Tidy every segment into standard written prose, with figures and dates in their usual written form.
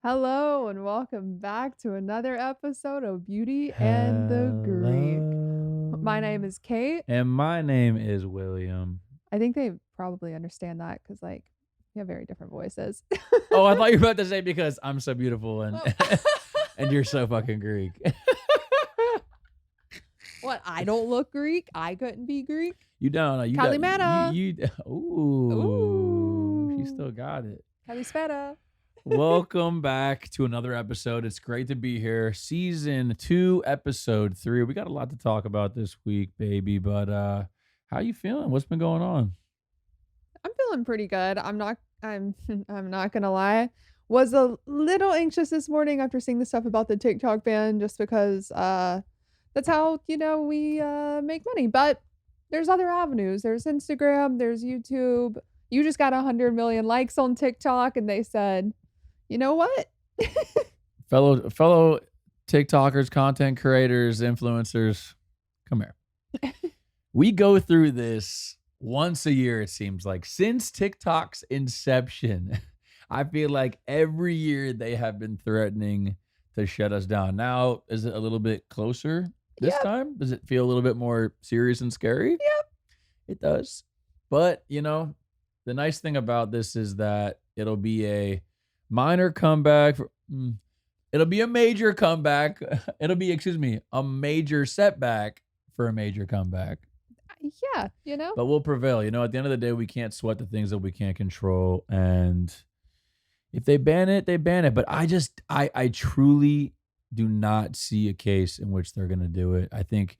Hello and welcome back to another episode of Beauty and the Greek. My name Hello. is Kate. And my name is William. I think they probably understand that because, like, you have very different voices. Oh, I thought you were about to say because I'm so beautiful and Oh. and you're so fucking Greek. What? I don't look Greek. I couldn't be Greek. You don't know. You got Kalimera. ooh, she Ooh. still got it. Kalispera. Welcome back to another episode. It's great to be here. Season 2, episode 3. We got a lot to talk about this week, baby, but how you feeling? What's been going on? I'm feeling pretty good. I'm I'm not gonna lie. Was a little anxious this morning after seeing the stuff about the TikTok ban just because that's how, we make money. But there's other avenues. There's Instagram, there's YouTube. You just got 100 million likes on TikTok and they said, "You know what?" Fellow TikTokers, content creators, influencers, come here. We go through this once a year, it seems like. Since TikTok's inception, I feel like every year they have been threatening to shut us down. Now, is it a little bit closer this Yep, time? Does it feel a little bit more serious and scary? yep. It does. But, the nice thing about this is that it'll be a minor comeback. It'll be a major comeback. It'll be, excuse me, a major setback for a major comeback. Yeah, you know? But we'll prevail. At the end of the day, we can't sweat the things that we can't control. And if they ban it, they ban it. But I truly do not see a case in which they're going to do it. I think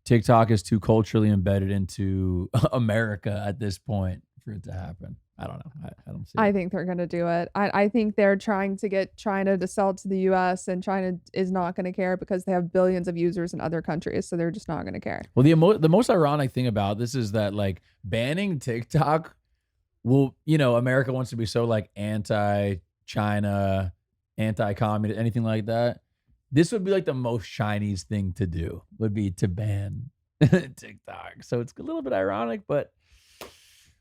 TikTok is too culturally embedded into America at this point for it to happen. I don't know. I don't see I it. think they're gonna do it. I think they're trying to get China to sell to the US, and China is not gonna care because they have billions of users in other countries, so they're just not gonna care. Well, the most ironic thing about this is that like banning TikTok will, America wants to be so like anti-China, anti-communist, anything like that. This would be like the most Chinese thing to do would be to ban TikTok. So it's a little bit ironic, but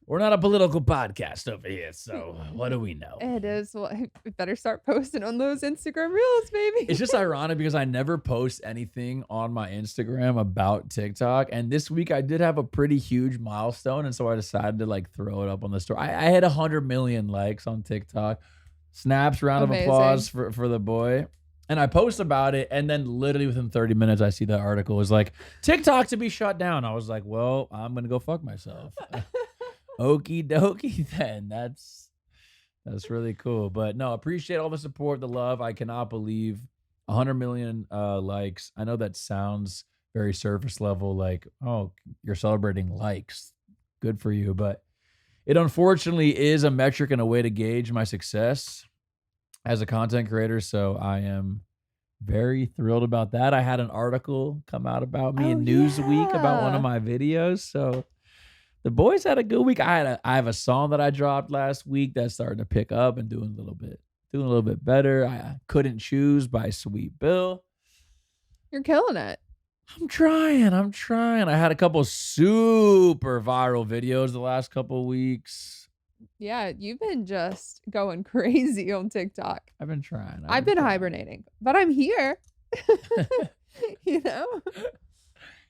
we're not a political podcast over here. So what do we know? It is. Well, better start posting on those Instagram reels, It's baby. just ironic because I never post anything on my Instagram about TikTok. And this week I did have a pretty huge milestone. And so I decided to like throw it up on the story. I had 100 million likes on TikTok. Snaps, round of applause Amazing. for the boy. And I post about it. And then literally within 30 minutes, I see that article was like, TikTok to be shut down. I was like, well, I'm going to go fuck myself. Okie dokie then. That's really cool. But no, appreciate all the support, the love. I cannot believe 100 million likes. I know that sounds very surface level, like, oh, you're celebrating likes. Good for you. But it unfortunately is a metric and a way to gauge my success as a content creator. So I am very thrilled about that. I had an article come out about me Oh, in Newsweek about one of yeah. my videos. So the boys had a good week. I have a song that I dropped last week that's starting to pick up and doing a little bit better. I Couldn't Choose by Sweet Bill. You're killing it. I'm trying. I had a couple super viral videos the last couple weeks. Yeah, you've been just going crazy on TikTok. I've been trying. I've I've been been trying. hibernating, but I'm here. You know?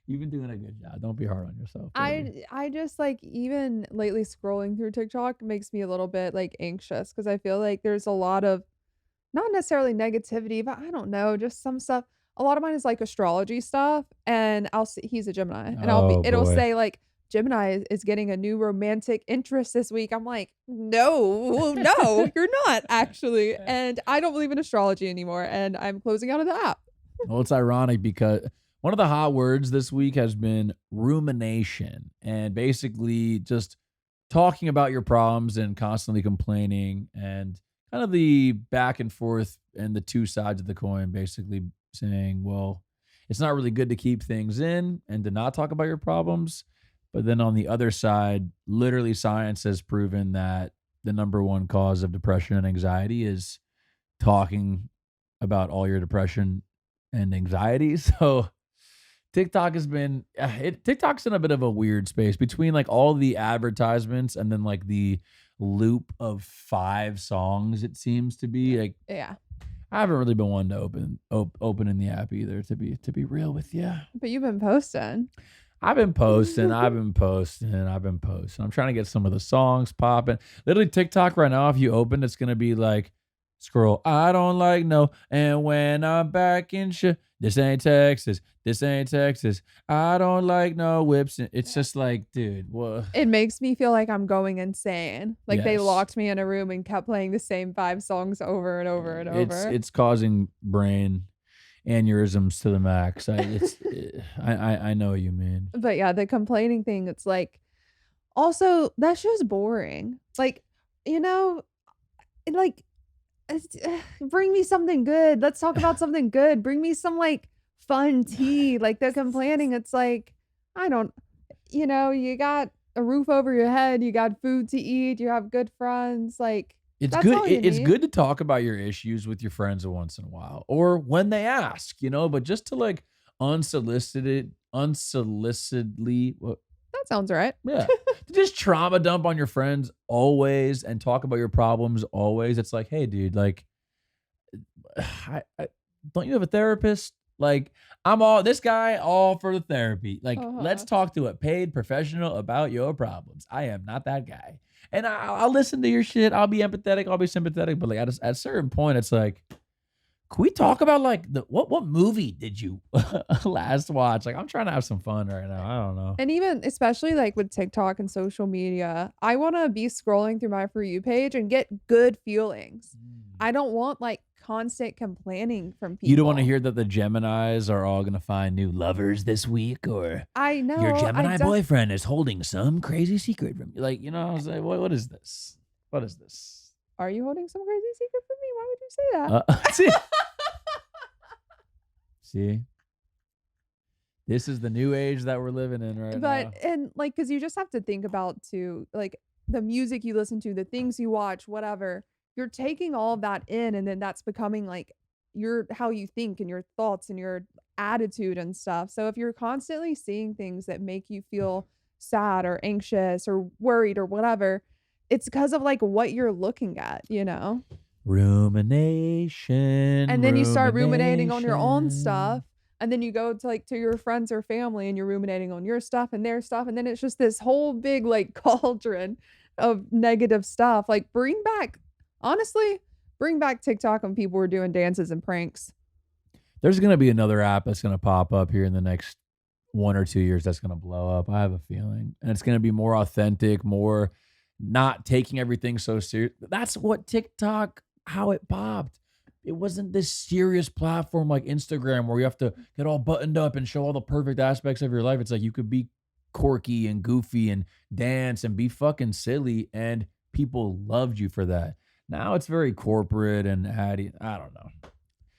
You've been doing a good job. Don't be hard on yourself, baby. I just like even lately scrolling through TikTok makes me a little bit like anxious because I feel like there's a lot of not necessarily negativity, but I don't know, just some stuff. A lot of mine is like astrology stuff, and I'll see he's a Gemini, and Oh it'll boy. say like Gemini is getting a new romantic interest this week. I'm like, no, no, you're not actually. And I don't believe in astrology anymore, and I'm closing out of the app. Well, it's ironic because one of the hot words this week has been rumination and basically just talking about your problems and constantly complaining and kind of the back and forth and the two sides of the coin, basically saying, well, it's not really good to keep things in and to not talk about your problems. But then on the other side, literally science has proven that the number one cause of depression and anxiety is talking about all your depression and anxiety. So TikTok has been TikTok's in a bit of a weird space between like all the advertisements and then like the loop of 5 songs it seems to be like Yeah. I haven't really been one to opening the app either, to be real with you. But you've been posting. I've been posting, I've been posting, I've been posting. I'm trying to get some of the songs popping. Literally TikTok right now, if you open, it's gonna be like scroll. I don't like no, and when I'm back in this ain't Texas. This ain't Texas. I don't like no whips. It's just like, dude, what? It makes me feel like I'm going insane. Like they Yes. locked me in a room and kept playing the same 5 songs over and over and over. It's causing brain aneurysms to the max. I know what you mean. But yeah, the complaining thing, it's like also that show's boring. Like, you know, like it's, bring me something good. Let's talk about something good. Bring me some like fun tea. Like the complaining, it's like I don't, you got a roof over your head, you got food to eat, you have good friends. Like It's that's good. all you It's need. good to talk about your issues with your friends once in a while, or when they ask, but just to like unsolicitedly, That sounds right. yeah, to just trauma dump on your friends always and talk about your problems always. It's like, hey, dude, like, don't you have a therapist? Like, I'm all this guy, all for the therapy. Like, let's Uh-huh. talk to a paid professional about your problems. I am not that guy. And I'll listen to your shit. I'll be empathetic. I'll be sympathetic. But like at a certain point, it's like, can we talk about like what movie did you last watch? Like, I'm trying to have some fun right now. I don't know. And even especially like with TikTok and social media, I want to be scrolling through my For You page and get good feelings. Mm. I don't want like constant complaining from You don't want to people. hear that the Geminis are all gonna find new lovers this week, or I your know. Gemini boyfriend is holding some crazy secret from you. Like, I was like, what is this? What is this? Are you holding some crazy secret from me? Why would you say that? See, see, this is the new age that we're living in right now. But and like cuz you just have to think about too like the music you listen to, the things you watch, whatever. You're taking all of that in and then that's becoming like your how you think and your thoughts and your attitude and stuff. So if you're constantly seeing things that make you feel sad or anxious or worried or whatever, it's because of like what you're looking at, you know? Rumination, And then you start ruminating on your own stuff, rumination. and then you go to, like, to your friends or family, and you're ruminating on your stuff and their stuff, and then it's just this whole big, like, cauldron of negative stuff. Like, honestly, bring back TikTok when people were doing dances and pranks. There's gonna be another app that's gonna pop up here in the next 1 or 2 years that's gonna blow up. I have a feeling, and it's gonna be more authentic, more not taking everything so serious. That's what TikTok, how it popped. It wasn't this serious platform like Instagram where you have to get all buttoned up and show all the perfect aspects of your life. It's like you could be quirky and goofy and dance and be fucking silly, and people loved you for that. Now it's very corporate and addy. I don't know.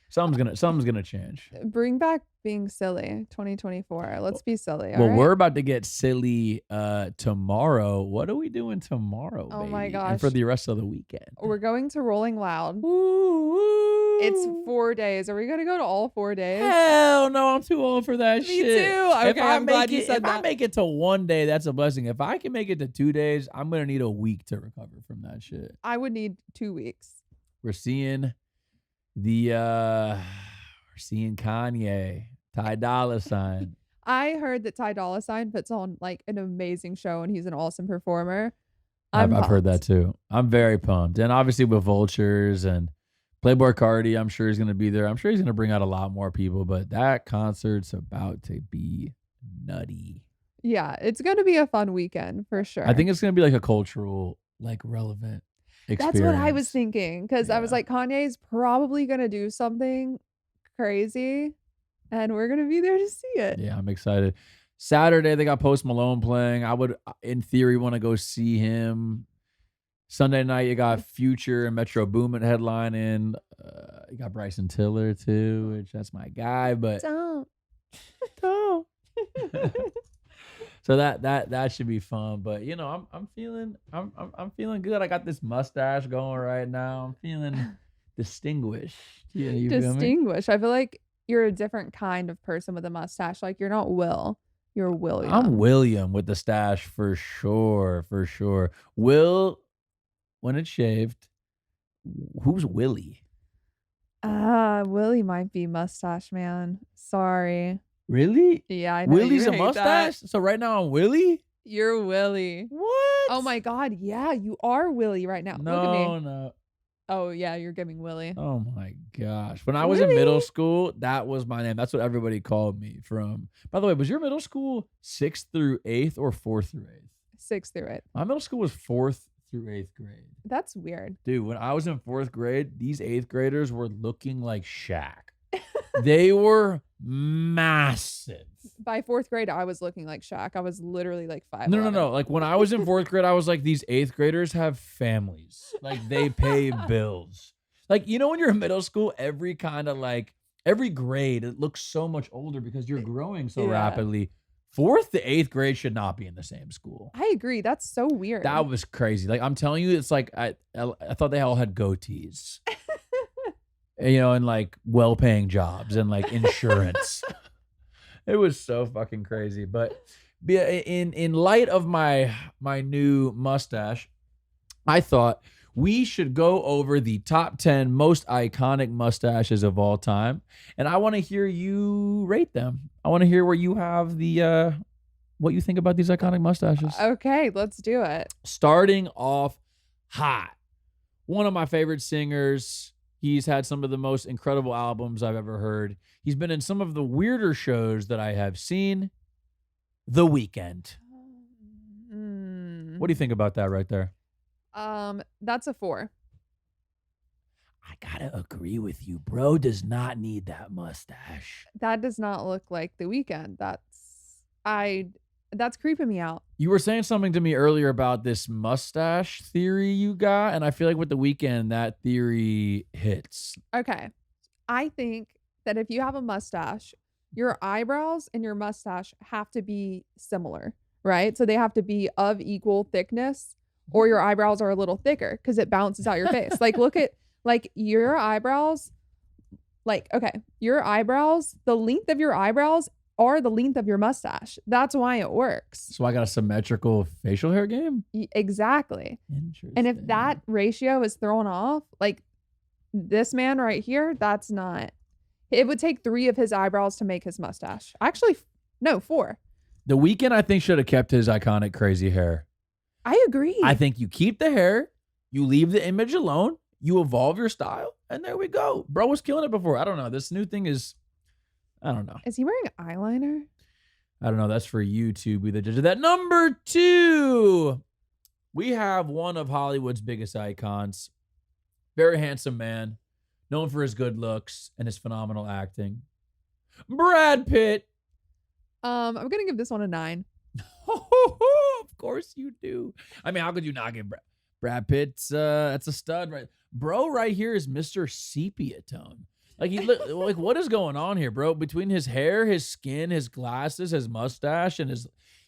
Something's gonna change. Bring back being silly, 2024. Let's be silly, Well, alright? we're about to get silly tomorrow. What are we doing tomorrow, Oh my baby? And for gosh. the rest of the weekend. We're going to Rolling Loud. It's Ooh. 4 days. Are we gonna go to all 4 days? Hell no, I'm too old for that Me shit. too. If Okay, I I'm glad make you it, said if I that. make it to one day, that's a blessing. If I can make it to 2 days, I'm gonna need a week to recover from that shit. I would need 2 weeks. We're seeing we're seeing Kanye, Ty Dolla Sign. I heard that Ty Dolla Sign puts on, like, an amazing show, and he's an awesome performer. I've I'm I've heard that pumped. too. I'm very pumped, and obviously with Vultures and Playboy Cardi, I'm sure he's gonna be there. I'm sure he's gonna bring out a lot more people, but that concert's about to be nutty. Yeah, it's gonna be a fun weekend for I sure. think it's gonna be like a cultural, like relevant That's what I was experience. thinking because I was Yeah. like, Kanye's probably gonna do something crazy, and we're gonna be there to see it. Yeah, I'm excited. Saturday they got Post Malone playing. I would, in theory, want to go see him. Sunday night you got Future and Metro Boomin headlining. You got Bryson Tiller too, which that's my guy. But Don't. no. So that should be fun. But I'm feeling good. I got this mustache going right now. I'm feeling distinguished. Yeah, you feel me? Distinguish. I feel like you're a different kind of person with a mustache. Like, you're not Will, you're I'm William. William with the stash for sure, for sure. Will when it's shaved. Who's Willie? Willie might be Mustache Man. Sorry. Really? Yeah, I know Willie's you a hate that. mustache? So right now I'm Willie? You're Willie. What? Oh my god, yeah, you are Willie right now. Look at me. No, no. Oh yeah, you're giving Willie. Oh my gosh. When I was in middle Willie. school, that was my name. That's what everybody called me from. By the way, was your middle school 6th through 8th or 4th through 8th? 6 through it. My middle school was 4th through 8th grade. That's weird. Dude, when I was in 4th grade, these 8th graders were looking like Shaq. They were massive. By 4th grade, I was looking like Shaq. I was literally like 5'11". No. Like when I was in 4th grade, I was like, these 8th graders have families. Like they pay bills. Like, you know, when you're in middle school, every grade, it looks so much older because you're growing so Yeah. rapidly. 4th to 8th grade should not be in the same school. I agree. That's so weird. That was crazy. Like I'm telling you, it's like I thought they all had goatees. You know, and like well-paying jobs and like insurance. It was so fucking crazy. But in light of my new mustache, I thought we should go over the top 10 most iconic mustaches of all time. And I want to hear you rate them. I want to hear where you have the what you think about these iconic mustaches. Okay, let's do it. Starting off hot. One of my favorite singers. He's had some of the most incredible albums I've ever heard. He's been in some of the weirder shows that I have seen. The Weeknd. What do you think about that right there? That's a 4. I gotta agree with you. Bro does not need that mustache. That does not look like The Weeknd. That's creeping me out. You were saying something to me earlier about this mustache theory you got, and I feel like with The Weeknd, that theory hits. Okay. I think that if you have a mustache, your eyebrows and your mustache have to be similar, right? So they have to be of equal thickness, or your eyebrows are a little thicker because it balances out your face. Like, look at like your eyebrows. Like, okay, your eyebrows, the length of your eyebrows are the length of your mustache. That's why it works. So I got a symmetrical facial hair game? Exactly. Interesting. And if that ratio is thrown off, like this man right here, that's not. It would take 3 of his eyebrows to make his mustache. Actually, no, 4. The Weeknd, I think, should have kept his iconic crazy hair. I agree. I think you keep the hair, you leave the image alone, you evolve your style, and there we go. Bro was killing it before. I don't know. This new thing is, I don't know. Is he wearing eyeliner? I don't know. That's for you to be the judge of that. Number 2, we have one of Hollywood's biggest icons. Very handsome man, known for his good looks and his phenomenal acting. Brad Pitt. I'm gonna give this one a 9. Of course you do. I mean, how could you not give Brad Pitt's? That's a stud, right? Bro, right here is Mr. Sepia tone. Like he look like what is going on here, bro? Between his hair, his skin, his glasses, his mustache, and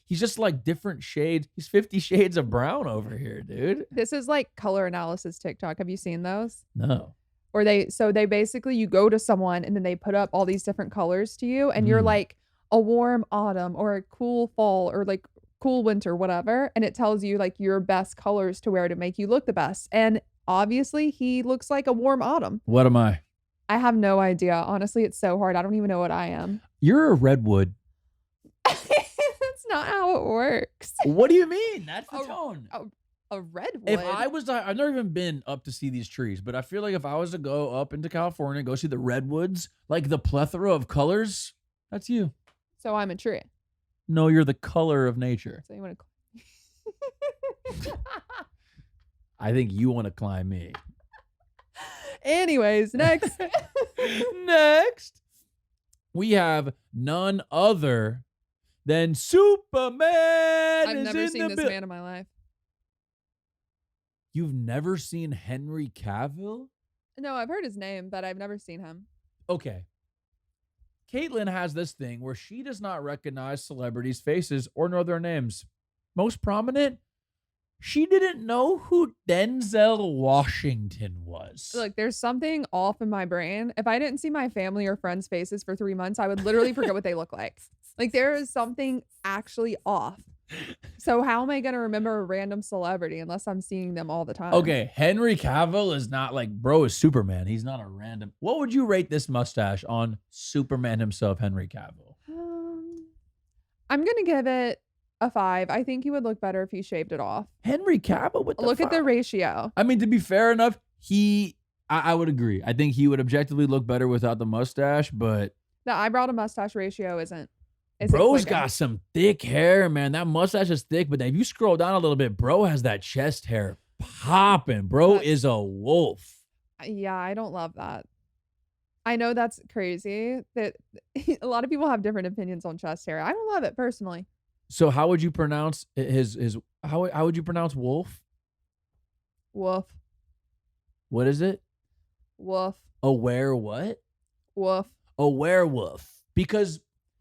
he's just like different shades. He's 50 shades of brown over here, dude. This is like color analysis TikTok. Have you seen those? No. Or they basically, you go to someone and then they put up all these different colors to you, and you're like a warm autumn or a cool fall or like cool winter, whatever, and it tells you like your best colors to wear to make you look the best. And obviously he looks like a warm autumn. What am I? I have no idea. Honestly, it's so hard. I don't even know what I am. You're a redwood. That's not how it works. What do you mean? That's the tone. A redwood. If I was, I've never even been up to see these trees, but I feel like if I was to go up into California, go see the redwoods, like the plethora of colors, that's you. So I'm a tree. No, you're the color of nature. So you want to. I think you want to climb me. Anyways, next. Next, we have none other than Superman. I've never seen this man in my life. You've never seen Henry Cavill? No, I've heard his name, but I've never seen him. Okay. Caitlin has this thing where she does not recognize celebrities' faces or know their names. Most prominent, she didn't know who Denzel Washington was. Look, there's something off in my brain. If I didn't see my family or friends' faces for 3 months, I would literally forget what they look like. Like there is something actually off. So how am I gonna remember a random celebrity unless I'm seeing them all the time? Okay, Henry Cavill is not like bro is Superman. He's not a random. What would you rate this mustache on Superman himself, Henry Cavill? Um, I'm gonna give it a 5. I think he would look better if he shaved it off. Henry Cavill with the Look at the five. ratio. I mean, to be fair enough, I would agree. I think he would objectively look better without the mustache, but The eyebrow to mustache ratio isn't bro's clicking. got some thick hair, man. That mustache is thick, but if you scroll down a little bit, bro has that chest hair popping. Bro That's is a wolf. Yeah, I don't love that. I know that's crazy that a lot of people have different opinions on chest hair. I don't love it personally. So how would you pronounce his how would you pronounce wolf? Woof, What is it? woof, A were what? woof. A werewolf. Because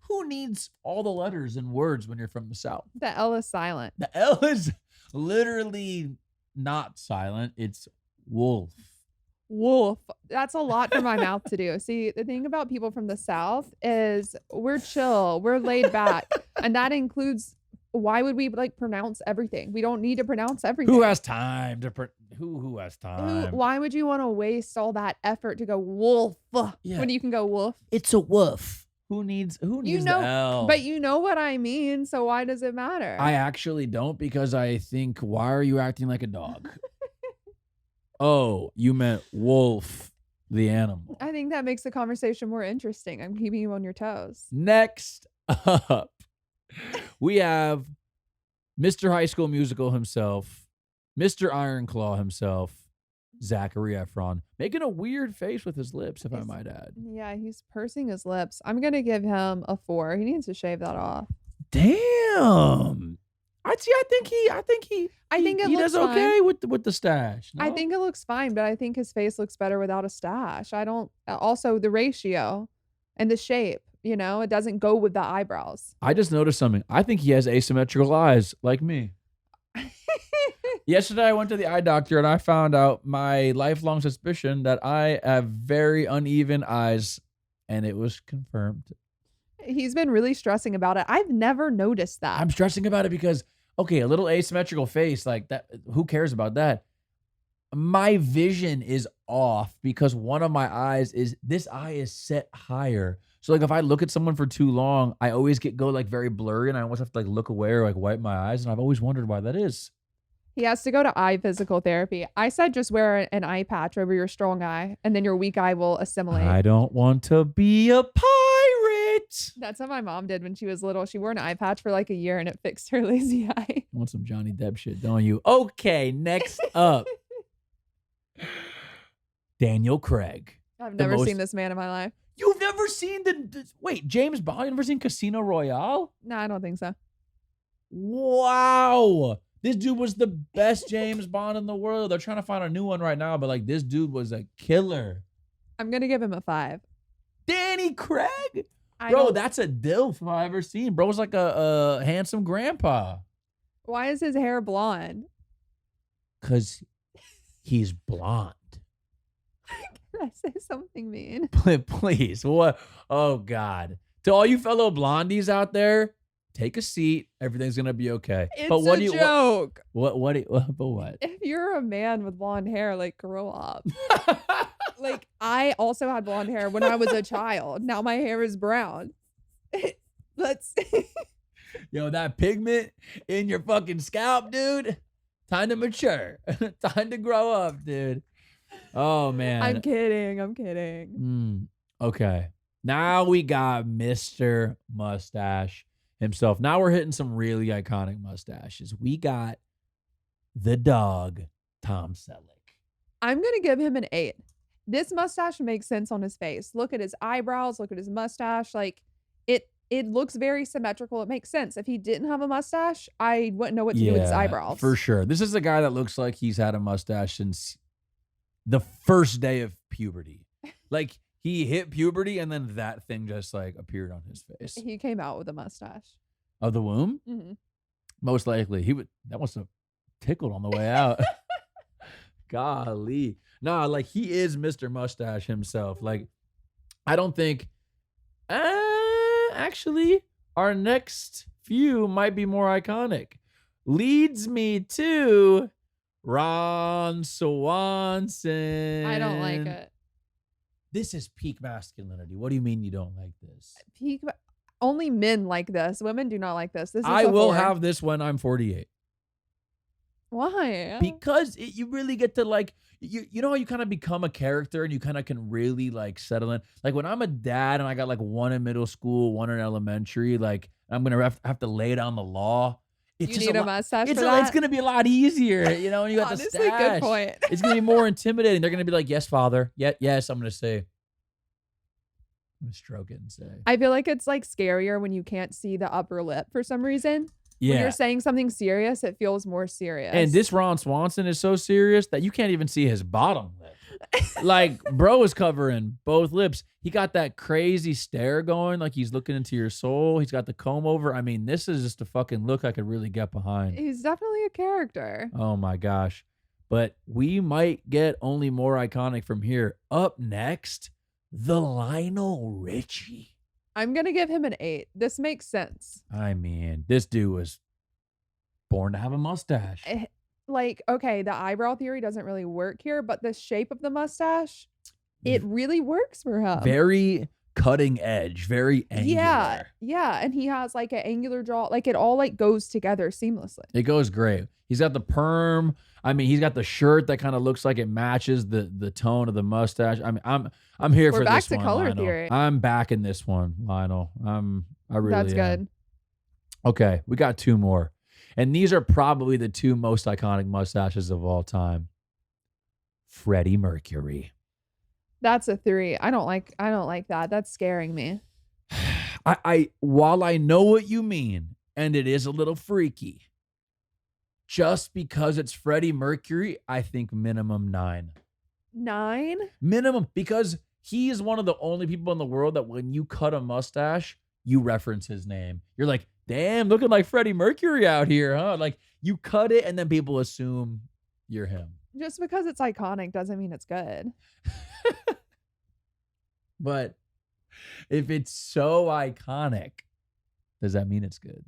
who needs all the letters and words when you're from the South? The L is silent. The L is literally not silent. It's wolf. Wolf. That's a lot for my mouth to do. See, the thing about people from the South is we're chill, we're laid back, and that includes why would we like pronounce everything? We don't need to pronounce everything. Who has time to who has time? Why would you want to waste all that effort to go wolf Yeah. when you can go wolf? It's a wolf. Who needs You the know, L? but you know what I mean, so why does it matter? I actually don't because I think why are you acting like a dog? Oh, you meant wolf, the animal. I think that makes the conversation more interesting. I'm keeping you on your toes. Next up, we have Mr. High School Musical himself, Mr. Iron Claw himself, Zachary Efron, making a weird face with his lips, if I It's- might add. Yeah, he's pursing his lips. I'm gonna give him a 4. He needs to shave that off. Damn. I see. I think it he looks does okay fine. with the stash. I No? think it looks fine, but I think his face looks better without a stash. I don't also the ratio and the shape, it doesn't go with the eyebrows. I just noticed something. I think he has asymmetrical eyes, like me. Yesterday, I went to the eye doctor and I found out my lifelong suspicion that I have very uneven eyes, and it was confirmed. He's been really stressing about it. I've never noticed that. I'm stressing about it because, okay, a little asymmetrical face like that, who cares about that? My vision is off because one of my eyes this eye is set higher. So like if I look at someone for too long, I always go like very blurry and I almost have to like look away or like wipe my eyes. And I've always wondered why that is. He has to go to eye physical therapy. I said just wear an eye patch over your strong eye, and then your weak eye will assimilate. I don't want to be a pirate. That's what my mom did when she was little. She wore an eye patch for like a year, and it fixed her lazy eye. You want some Johnny Depp shit, don't you? Okay, next up. Daniel Craig. I've never seen this man in my life. You've never seen wait, James Bond? You've never seen Casino Royale? No, I don't think so. Wow. This dude was the best James Bond in the world. They're trying to find a new one right now, but like this dude was a killer. I'm gonna give him a 5. Danny Craig? I Bro, don't- that's a dilf if I ever seen. Bro's like a handsome grandpa. Why is his hair blonde? Cause he's blonde. Can I say something mean? Please. What? Oh God. To all you fellow blondies out there, take a seat. Everything's gonna be okay. It's but what a do you joke. but what? If you're a man with blonde hair, like grow up. Like I also had blonde hair when I was a child. Now my hair is brown. Let's Yo, that pigment in your fucking scalp, dude. Time to mature. Time to grow up, dude. Oh man. I'm kidding. Okay. Now we got Mr. Mustache himself. Now we're hitting some really iconic mustaches. We got the dog, Tom Selleck. I'm gonna give him an 8. This mustache makes sense on his face. Look at his eyebrows, look at his mustache. Like it looks very symmetrical. It makes sense. If he didn't have a mustache, I wouldn't know what to do with his eyebrows. For sure. This is a guy that looks like he's had a mustache since the first day of puberty. Like he hit puberty and then that thing just like appeared on his face. He came out with a mustache. Of the womb? Mhm. Most likely. That must have tickled on the way out. Golly. Nah, like he is Mr. Mustache himself. Like, I don't think actually our next few might be more iconic. Leads me to Ron Swanson. I don't like it. This is peak masculinity. What do you mean you don't like this? Peak only men like this. Women do not like this. This is I a will 4. have this when I'm 48. Why? Because you really get to like, you know how you kind of become a character and you kind of can really like settle in. Like when I'm a dad and I got like one in middle school, one in elementary, like I'm going to have to lay down the law. It's You just need a lot, mustache for it's that? going to be a lot easier, you know, and you got the Honestly, stash. good point. It's going to be more intimidating. They're going to be like, yes, father. Yes, I'm going to say. I'm going to stroke it and say. I feel like it's like scarier when you can't see the upper lip for some reason. When Yeah. you're saying something serious, it feels more serious. And this Ron Swanson is so serious that you can't even see his bottom lip. Like, bro is covering both lips. He got that crazy stare going, like he's looking into your soul. He's got the comb over. I mean, this is just a fucking look I could really get behind. He's definitely a character. Oh my gosh. But we might get only more iconic from here. Up next, the Lionel Richie. I'm going to give him an 8. This makes sense. I mean, this dude was born to have a mustache. Like, okay, the eyebrow theory doesn't really work here, but the shape of the mustache, it really works for him. Very cutting edge, very angular. Yeah, and he has like an angular jaw. Like it all like goes together seamlessly. It goes great. He's got the perm. I mean, he's got the shirt that kind of looks like it matches the tone of the mustache. I mean, I'm here We're for back this to one, color Lionel. theory. I'm backing this one, Lionel. I really That's am. good. Okay, we got 2 more. And these are probably the 2 most iconic mustaches of all time. Freddie Mercury. That's a 3. I don't like that. That's scaring me. While I know what you mean, and it is a little freaky, just because it's Freddie Mercury, I think minimum 9. 9? Minimum, because he is one of the only people in the world that when you cut a mustache, you reference his name. You're like, damn, looking like Freddie Mercury out here, huh? Like you cut it and then people assume you're him. Just because it's iconic doesn't mean it's good. But if it's so iconic, does that mean it's good?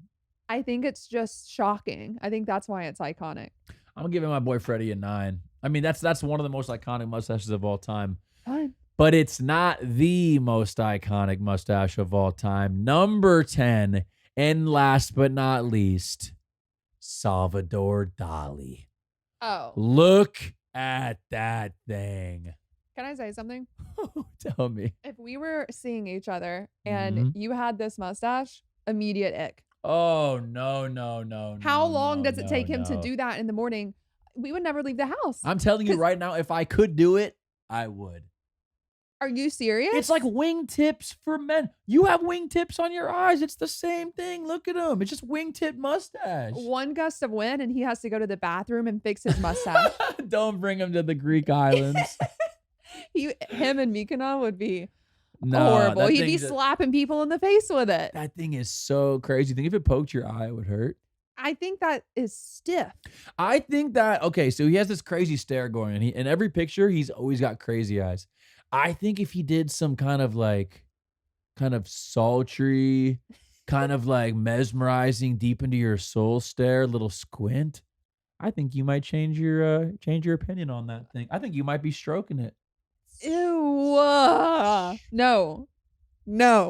I think it's just shocking. I think that's why it's iconic. I'm giving my boy Freddie a 9. I mean, that's one of the most iconic mustaches of all time. Fine. But it's not the most iconic mustache of all time. Number 10, and last but not least, Salvador Dali. Oh. Look at that thing. Can I say something? Tell me. If we were seeing each other and you had this mustache, immediate ick. Oh, no. How long does it take him to do that in the morning? We would never leave the house. I'm telling you right now, if I could do it, I would. Are you serious? It's like wingtips for men. You have wingtips on your eyes. It's the same thing. Look at him. It's just wingtip mustache. One gust of wind and he has to go to the bathroom and fix his mustache. Don't bring him to the Greek islands. Him and Mykonos would be horrible. He'd be slapping people in the face with it. That thing is so crazy. Think if it poked your eye, it would hurt. I think that is stiff. I think that, okay, so he has this crazy stare going, and in every picture, he's always got crazy eyes. I think if he did some kind of sultry, kind of like mesmerizing, deep into your soul stare, little squint, I think you might change your opinion on that thing. I think you might be stroking it. Ew. No.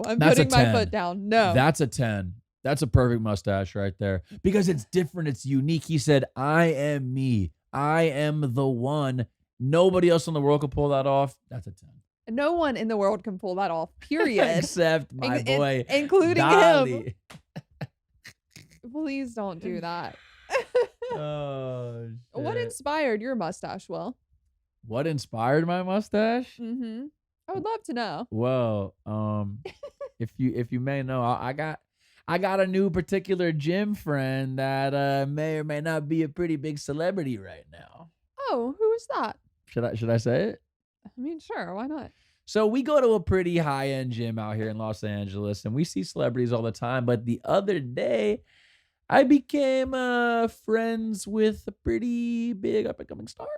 I'm That's putting a my 10. foot down. No. That's a 10. That's a perfect mustache right there because it's different. It's unique. He said, I am me. I am the one. Nobody else in the world could pull that off. That's a 10. No one in the world can pull that off, period. Except my boy, including Dali. him. Please don't do that. Oh, shit. What inspired your mustache, Will? What inspired my mustache? Mm-hmm. I would love to know. Well, if you may know, I got a new particular gym friend that may or may not be a pretty big celebrity right now. Oh, who is that? Should I say it? I mean, sure, why not? So we go to a pretty high-end gym out here in Los Angeles, and we see celebrities all the time. But the other day, I became friends with a pretty big up-and-coming star.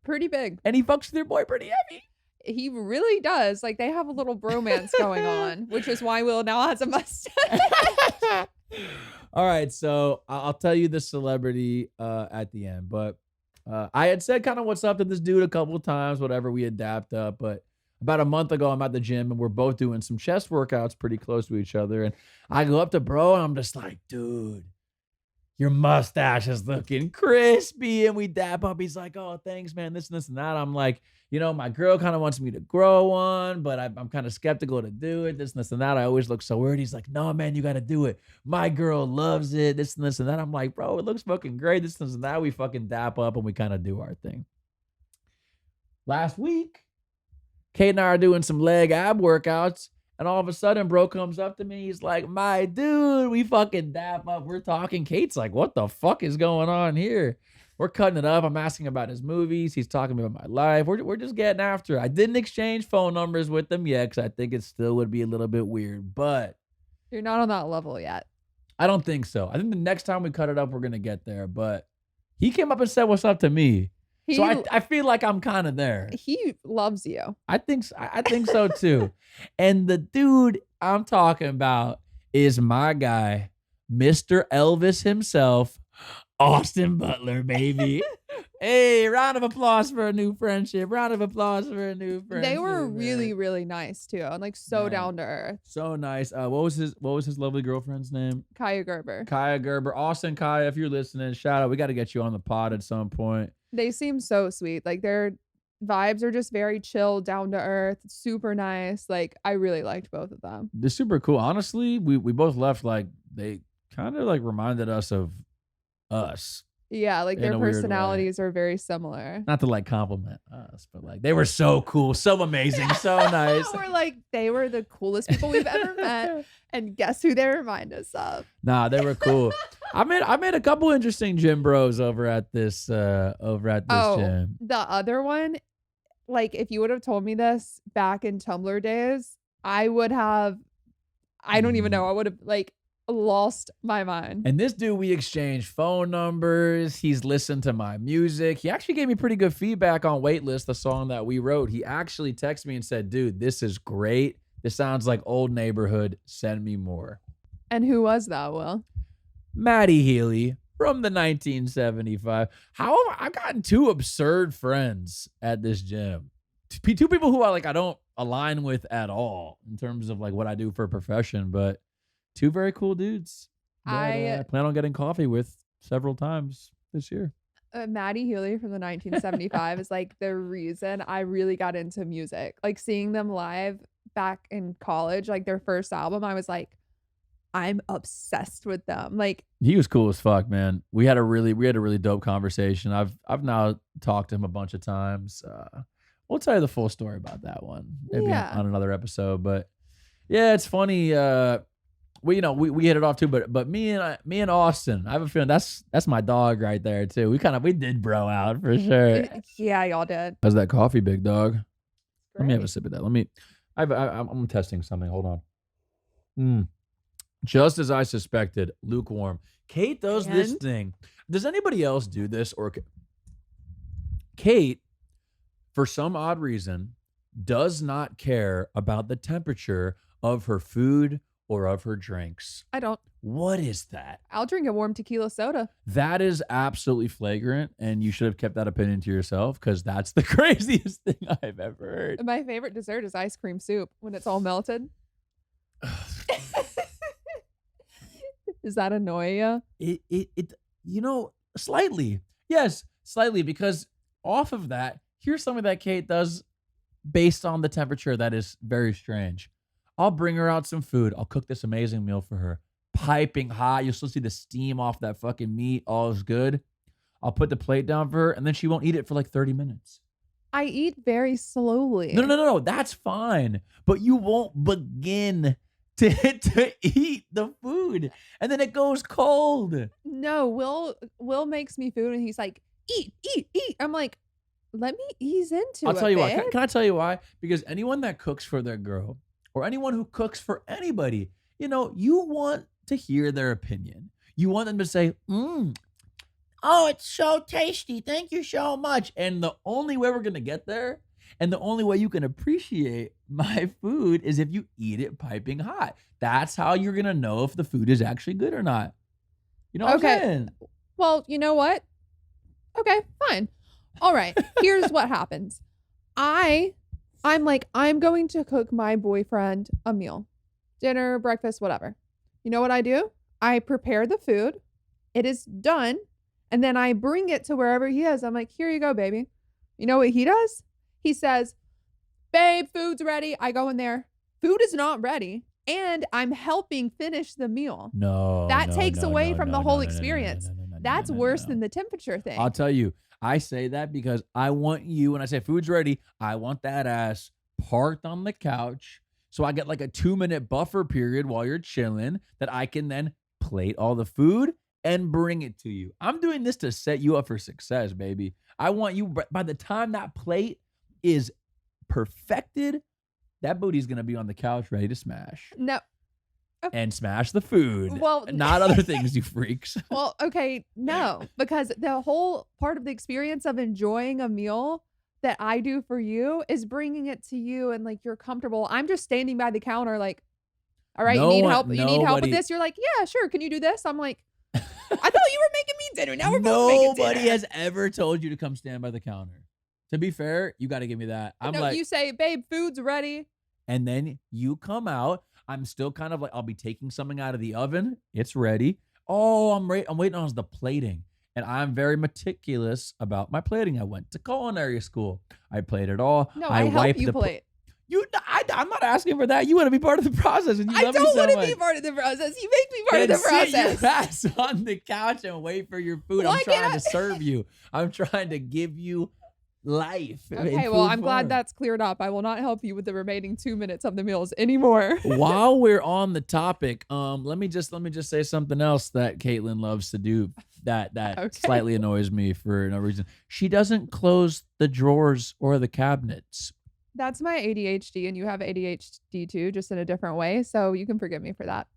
Pretty big. And he fucks with your boy pretty heavy. He really does. Like, they have a little bromance going on, which is why Will now has a mustache. All right, so I'll tell you the celebrity at the end, but I had said kind of what's up to this dude a couple of times, whatever we had dapped up. But about a month ago, I'm at the gym and we're both doing some chest workouts pretty close to each other. And I go up to bro and I'm just like, dude, your mustache is looking crispy. And we dap up. He's like, oh, thanks, man. This and that. I'm like, my girl kind of wants me to grow one, but I'm kind of skeptical to do it. This and that. I always look so weird. He's like, no, man, you got to do it. My girl loves it. This and that. I'm like, bro, it looks fucking great. This and that. We fucking dap up and we kind of do our thing. Last week, Kate and I are doing some leg ab workouts. And all of a sudden, bro comes up to me. He's like, my dude, we fucking dap up. We're talking. Kate's like, what the fuck is going on here? We're cutting it up. I'm asking about his movies. He's talking about my life. We're just getting after it. I didn't exchange phone numbers with him yet because I think it still would be a little bit weird. But You're not on that level yet. I don't think so. I think the next time we cut it up, we're going to get there. But he came up and said, what's up to me? He So I feel like I'm kind of there. he loves you. I think so too. And the dude I'm talking about is my guy, Mr. Elvis himself, Austin Butler, baby. Hey, round of applause for a new friendship. Round of applause for a new friendship. They were really, man. really nice too, and like so Man. down to earth. So nice. What was his lovely girlfriend's name? Kaya Gerber. Kaya Gerber. Austin, Kaya, if you're listening, shout out. We got to get you on the pod at some point. They seem so sweet. Like their vibes are just very chill, down to earth, super nice. Like I really liked both of them. They're super cool. Honestly, we both left like they kind of like reminded us of us. Yeah, like In their a weird way. personalities are very similar. Not to like compliment us, but like they were so cool, so amazing, so nice. We're like, they were the coolest people we've ever met. And guess who they remind us of? Nah, they were cool. I made a couple interesting gym bros over at this gym. The other one, like if you would have told me this back in Tumblr days, I would have, I don't even know, I would have like lost my mind. And this dude, we exchanged phone numbers. He's listened to my music. He actually gave me pretty good feedback on Waitlist, the song that we wrote. He actually texted me and said, dude, this is great. This sounds like old neighborhood. Send me more. And who was that, Will? Maddie Healy from the 1975. How have I gotten two absurd friends at this gym? Two people who I don't align with at all in terms of like what I do for a profession, but two very cool dudes that I plan on getting coffee with several times this year. Maddie Healy from the 1975 is like the reason I really got into music. Like seeing them live back in college, like their first album, I was like, I'm obsessed with them. Like He was cool as fuck, man. We had a really dope conversation. I've now talked to him a bunch of times. We'll tell you the full story about that one maybe on another episode. But yeah, it's funny. We hit it off too, but me and Austin, I have a feeling that's my dog right there too. We did bro out for sure. Yeah, y'all did. How's that coffee, big dog? Let me have a Great. sip of that. I'm testing something. Hold on. Just as I suspected, lukewarm. Kate does this And? thing. Does anybody else do this? Or Kate, for some odd reason, does not care about the temperature of her food or of her drinks. I don't. What is that? I'll drink a warm tequila soda. That is absolutely flagrant, and you should have kept that opinion to yourself because that's the craziest thing I've ever heard. My favorite dessert is ice cream soup when it's all melted. Does that annoy you? It slightly. Yes, slightly, because off of that, here's something that Kate does based on the temperature that is very strange. I'll bring her out some food. I'll cook this amazing meal for her. Piping hot. You'll still see the steam off that fucking meat. All is good. I'll put the plate down for her, and then she won't eat it for like 30 minutes. I eat very slowly. No. That's fine. But you won't begin to eat the food. And then it goes cold. No, Will makes me food and he's like, eat. I'm like, let me ease into it. I'll tell you why. babe. Can I tell you why? Because anyone that cooks for their girl or anyone who cooks for anybody, you want to hear their opinion. You want them to say, oh, it's so tasty. Thank you so much. And the only way we're going to get there And the only way you can appreciate my food is if you eat it piping hot. That's how you're going to know if the food is actually good or not. You know what I'm Okay. saying? Well, you know what? Okay, fine. All right. Here's what happens. I'm like, I'm going to cook my boyfriend a meal. Dinner, breakfast, whatever. You know what I do? I prepare the food. It is done. And then I bring it to wherever he is. I'm like, here you go, baby. You know what he does? He says, babe, food's ready. I go in there. Food is not ready. And I'm helping finish the meal. No, That no, takes no, away no, from no, the no, whole no, no, no, no, experience. no, no, no, no, That's no, no, worse no. than the temperature thing. I'll tell you, I say that because I want you, when I say food's ready, I want that ass parked on the couch. So I get like a 2-minute buffer period while you're chilling that I can then plate all the food and bring it to you. I'm doing this to set you up for success, baby. I want you, by the time that plate is perfected, that booty's going to be on the couch ready to smash. No. And smash the food. Well, not other things, you freaks. Well, okay, no, because the whole part of the experience of enjoying a meal that I do for you is bringing it to you and like you're comfortable. I'm just standing by the counter like, all right, you need help. You need help with this. You're like, yeah, sure. Can you do this? I'm like, I thought you were making me dinner. Now we're both making dinner. Nobody has ever told you to come stand by the counter. To be fair, you got to give me that. I'm like, you say, babe, food's ready. And then you come out. I'm still kind of like, I'll be taking something out of the oven. It's ready. Oh, I'm waiting on the plating. And I'm very meticulous about my plating. I went to culinary school. I played it all. No, I help you plate. I'm not asking for that. You want to be part of the process. And you I don't want to be part of the process. You make me part of the process. Sit your ass on the couch and wait for your food. I'm trying to serve you. I'm trying to give you life. Okay, well, I'm glad that's cleared up. I will not help you with the remaining 2 minutes of the meals anymore. While we're on the topic, let me just say something else that Caitlin loves to do that slightly annoys me for no reason. She doesn't close the drawers or the cabinets. That's my ADHD, and you have ADHD too, just in a different way. So you can forgive me for that.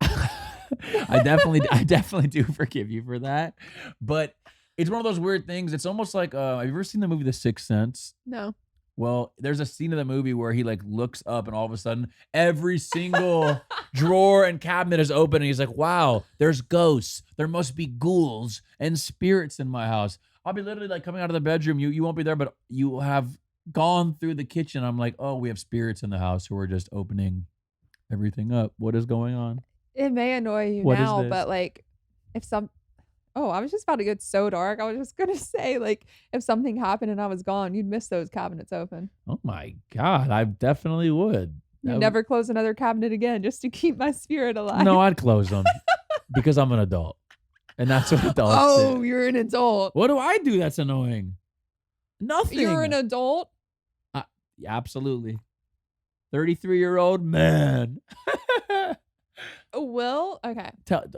I definitely do forgive you for that. But it's one of those weird things. It's almost like, have you ever seen the movie The Sixth Sense? No. Well, there's a scene in the movie where he like looks up and all of a sudden every single drawer and cabinet is open and he's like, wow, there's ghosts. There must be ghouls and spirits in my house. I'll be literally like coming out of the bedroom. You won't be there, but you have gone through the kitchen. I'm like, oh, we have spirits in the house who are just opening everything up. What is going on? It may annoy you now, but like I was just about to get so dark. I was just going to say, like, if something happened and I was gone, you'd miss those cabinets open. Oh my God, I definitely would. You'd never close another cabinet again just to keep my spirit alive. No, I'd close them because I'm an adult. And that's what adults do. You're an adult. What do I do that's annoying? Nothing. You're an adult? Absolutely. 33-year-old man. Well, okay.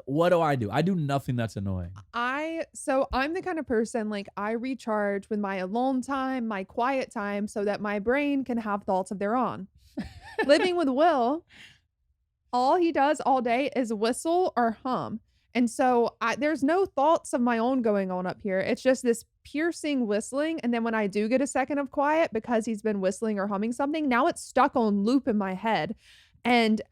What do? I do nothing that's annoying. I'm the kind of person, like, I recharge with my alone time, my quiet time, so that my brain can have thoughts of their own. Living with Will, all he does all day is whistle or hum. And so there's no thoughts of my own going on up here. It's just this piercing whistling. And then when I do get a second of quiet because he's been whistling or humming something, now it's stuck on loop in my head. And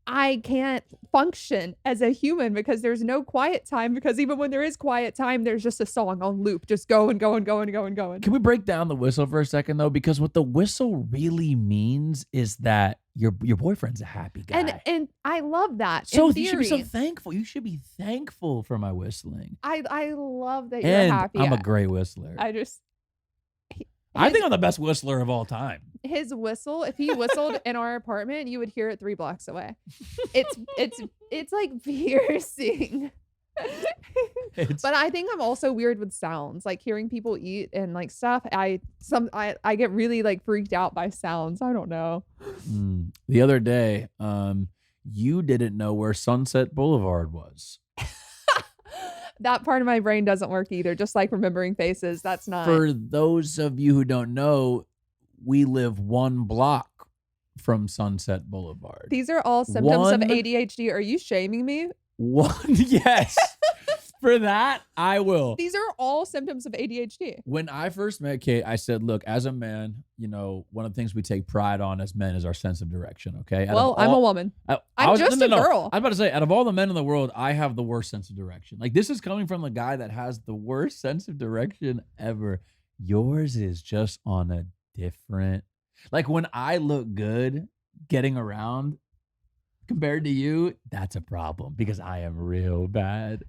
I can't function as a human because there's no quiet time, because even when there is quiet time, there's just a song on loop, just going. Can we break down the whistle for a second though? Because what the whistle really means is that your boyfriend's a happy guy. And I love that. So you should be so thankful. You should be thankful for my whistling. I love that you're happy. I'm a great whistler. I think I'm the best whistler of all time. His whistle, if he whistled in our apartment, you would hear it 3 blocks away. It's like piercing. But I think I'm also weird with sounds, like hearing people eat and like stuff. I get really like freaked out by sounds. I don't know. The other day, you didn't know where Sunset Boulevard was. That part of my brain doesn't work either. Just like remembering faces. That's not. For those of you who don't know, we live 1 block from Sunset Boulevard. These are all symptoms of ADHD. Are you shaming me? Yes. For that, I will. These are all symptoms of ADHD. When I first met Kate, I said, look, as a man, one of the things we take pride on as men is our sense of direction, okay? Well, I'm a woman. I'm just a girl. I was about to say, out of all the men in the world, I have the worst sense of direction. Like, this is coming from the guy that has the worst sense of direction ever. Yours is just on a different, like, when I look good getting around compared to you, that's a problem because I am real bad.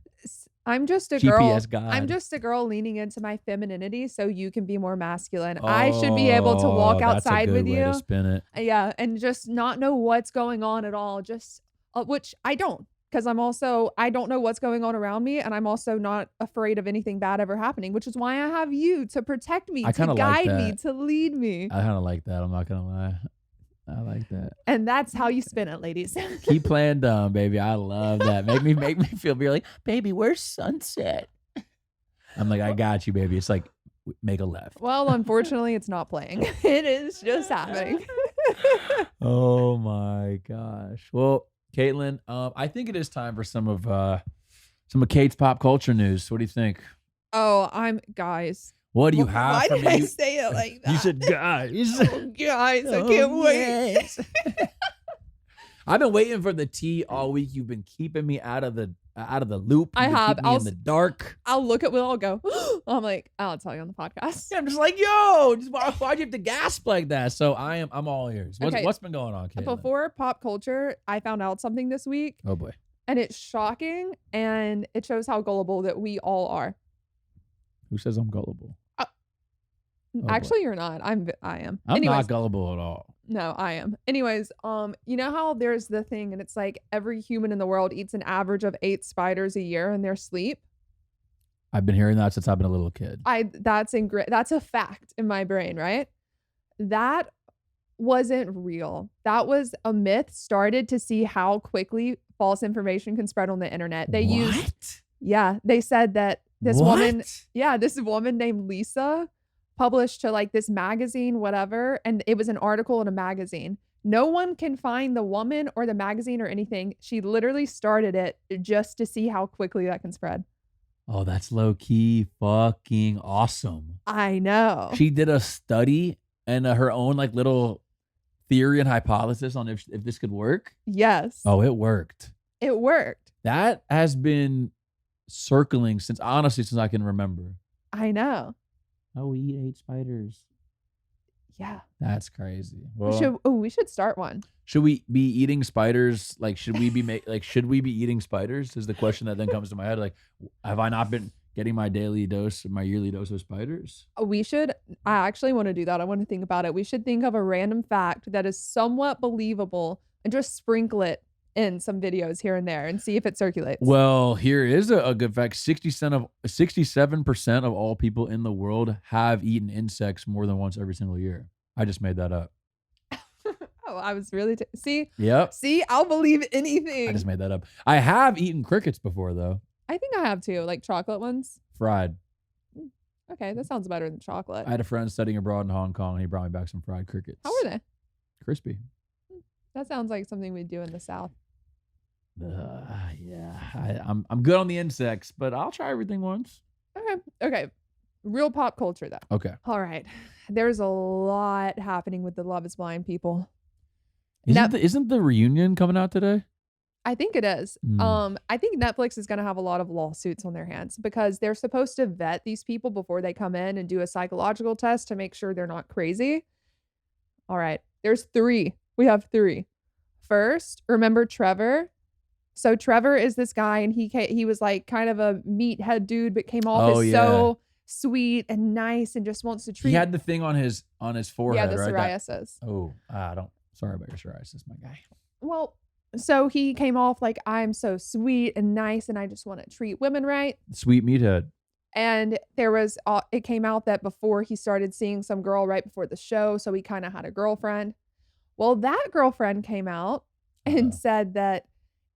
I'm just a girl. GPS God. I'm just a girl leaning into my femininity so you can be more masculine. I should be able to walk outside with you. Way to spin it. Yeah, and just not know what's going on at all. Just which I don't, because I don't know what's going on around me, and I'm also not afraid of anything bad ever happening, which is why I have you to protect me, to guide me, to lead me. I kind of like that. I'm not gonna lie. I like that. And that's how you spin it, ladies. Keep playing dumb, baby. I love that. Make me feel be like, baby, where's sunset? I'm like, I got you, baby. It's like, make a left. Well, unfortunately, it's not playing. It is just happening. Oh my gosh. Well, Caitlin, I think it is time for some of Kate's pop culture news. What do you think? Oh, guys. What do you have Why for did me? I say it like that? You said guys. Oh, guys, I can't wait. Yes. I've been waiting for the tea all week. You've been keeping me out of the loop. I have. Keeping me in the dark. I'll look at Will. I'll go. I'm like, I'll tell you on the podcast. Yeah, I'm just like, yo, why'd you have to gasp like that? So I'm all ears. What's been going on, Caitlin? Before pop culture, I found out something this week. Oh boy. And it's shocking, and it shows how gullible that we all are. Who says I'm gullible? Actually, you're not. I am. I'm not gullible at all. No, I am. Anyways, you know how there's the thing, and it's like every human in the world eats an average of 8 spiders a year in their sleep. I've been hearing that since I've been a little kid. That's a fact in my brain, right? That wasn't real. That was a myth started to see how quickly false information can spread on the internet. They said that this woman named Lisa published to like this magazine, whatever, and it was an article in a magazine. No one can find the woman or the magazine or anything. She literally started it just to see how quickly that can spread. Oh, that's low key fucking awesome. I know. She did a study and her own like little theory and hypothesis on if this could work. Yes. Oh, it worked. It worked. That has been circling since I can remember. I know. Oh, we eat 8 spiders. Yeah. That's crazy. Well, we should start one. Should we be eating spiders? Like, should we be eating spiders? Is the question that then comes to my head. Like, have I not been getting my yearly dose of spiders? We should. I actually want to do that. I want to think about it. We should think of a random fact that is somewhat believable and just sprinkle it in some videos here and there and see if it circulates. Well, here is a good fact. 67% of all people in the world have eaten insects more than once every single year. I just made that up. Oh, I was really see. Yep. See, I'll believe anything. I just made that up. I have eaten crickets before though. I think I have too, like chocolate ones. Fried. Okay, that sounds better than chocolate. I had a friend studying abroad in Hong Kong, and he brought me back some fried crickets. How were they? Crispy. That sounds like something we'd do in the South. Yeah, I'm good on the insects, but I'll try everything once. Okay. Real pop culture though. Okay. All right. There's a lot happening with the Love Is Blind people. Isn't the reunion coming out today? I think it is. I think Netflix is going to have a lot of lawsuits on their hands because they're supposed to vet these people before they come in and do a psychological test to make sure they're not crazy. All right. There's 3. We have 3. First, remember Trevor? So Trevor is this guy, and he was like kind of a meathead dude, but came off as so sweet and nice and just wants to treat. He had the thing on his forehead, the right? psoriasis. Sorry about your psoriasis, my guy. Well, so he came off like, I'm so sweet and nice, and I just want to treat women right. Sweet meathead. And it came out that before he started seeing some girl right before the show, so he kind of had a girlfriend. Well, that girlfriend came out and said that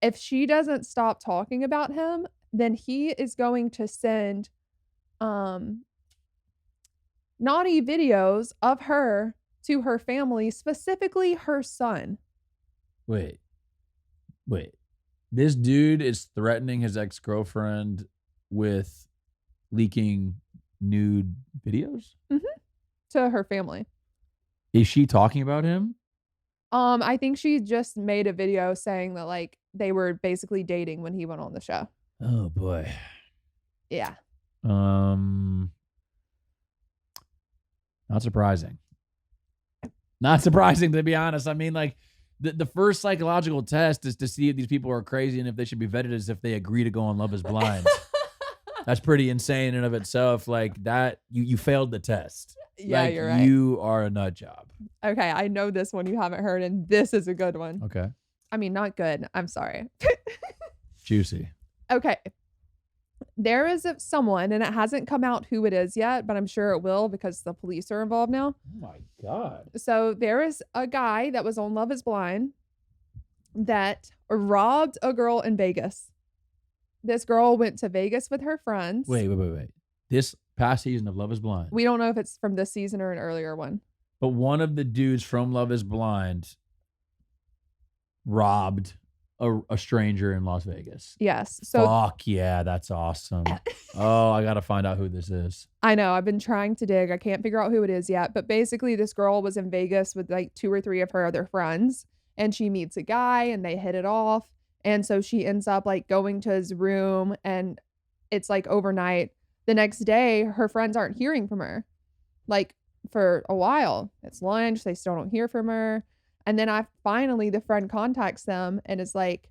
if she doesn't stop talking about him, then he is going to send naughty videos of her to her family, specifically her son. Wait. This dude is threatening his ex-girlfriend with leaking nude videos? Mhm. To her family. Is she talking about him? I think she just made a video saying that, like, they were basically dating when he went on the show. Oh boy. Yeah. Um, Not surprising. Not surprising, to be honest. I mean, like, the first psychological test is to see if these people are crazy and if they should be vetted as if they agree to go on Love is Blind. That's pretty insane in and of itself. Like that, you failed the test. Yeah, Like you're right. you are a nut job. Okay, I know this one you haven't heard, and this is a good one. Okay. I mean, not good. I'm sorry. Juicy. Okay. There is someone, and it hasn't come out who it is yet, but I'm sure it will because the police are involved now. Oh my God. So there is a guy that was on Love is Blind that robbed a girl in Vegas. This girl went to Vegas with her friends. Wait. This past season of Love is Blind. We don't know if it's from this season or an earlier one. But one of the dudes from Love is Blind robbed a stranger in Las Vegas. Yes. So Fuck yeah, that's awesome. Oh, I gotta find out who this is. I know. I've been trying to dig. I can't figure out who it is yet. But basically, this girl was in Vegas with like 2 or 3 of her other friends, and she meets a guy and they hit it off. And so she ends up like going to his room, and it's like overnight. The next day, her friends aren't hearing from her like for a while. It's lunch. They still don't hear from her. And then the friend contacts them and is like,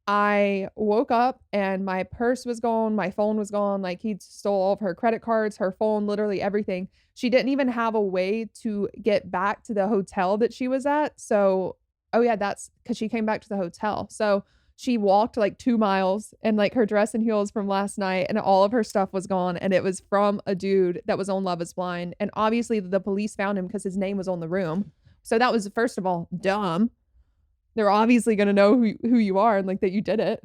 I woke up and my purse was gone. My phone was gone. Like he stole all of her credit cards, her phone, literally everything. She didn't even have a way to get back to the hotel that she was at. So, oh yeah, that's because she came back to the hotel. So she walked like 2 miles in like her dress and heels from last night, and all of her stuff was gone. And it was from a dude that was on Love is Blind. And obviously the police found him because his name was on the room. So that was, first of all, dumb. They're obviously going to know who you are and like that you did it.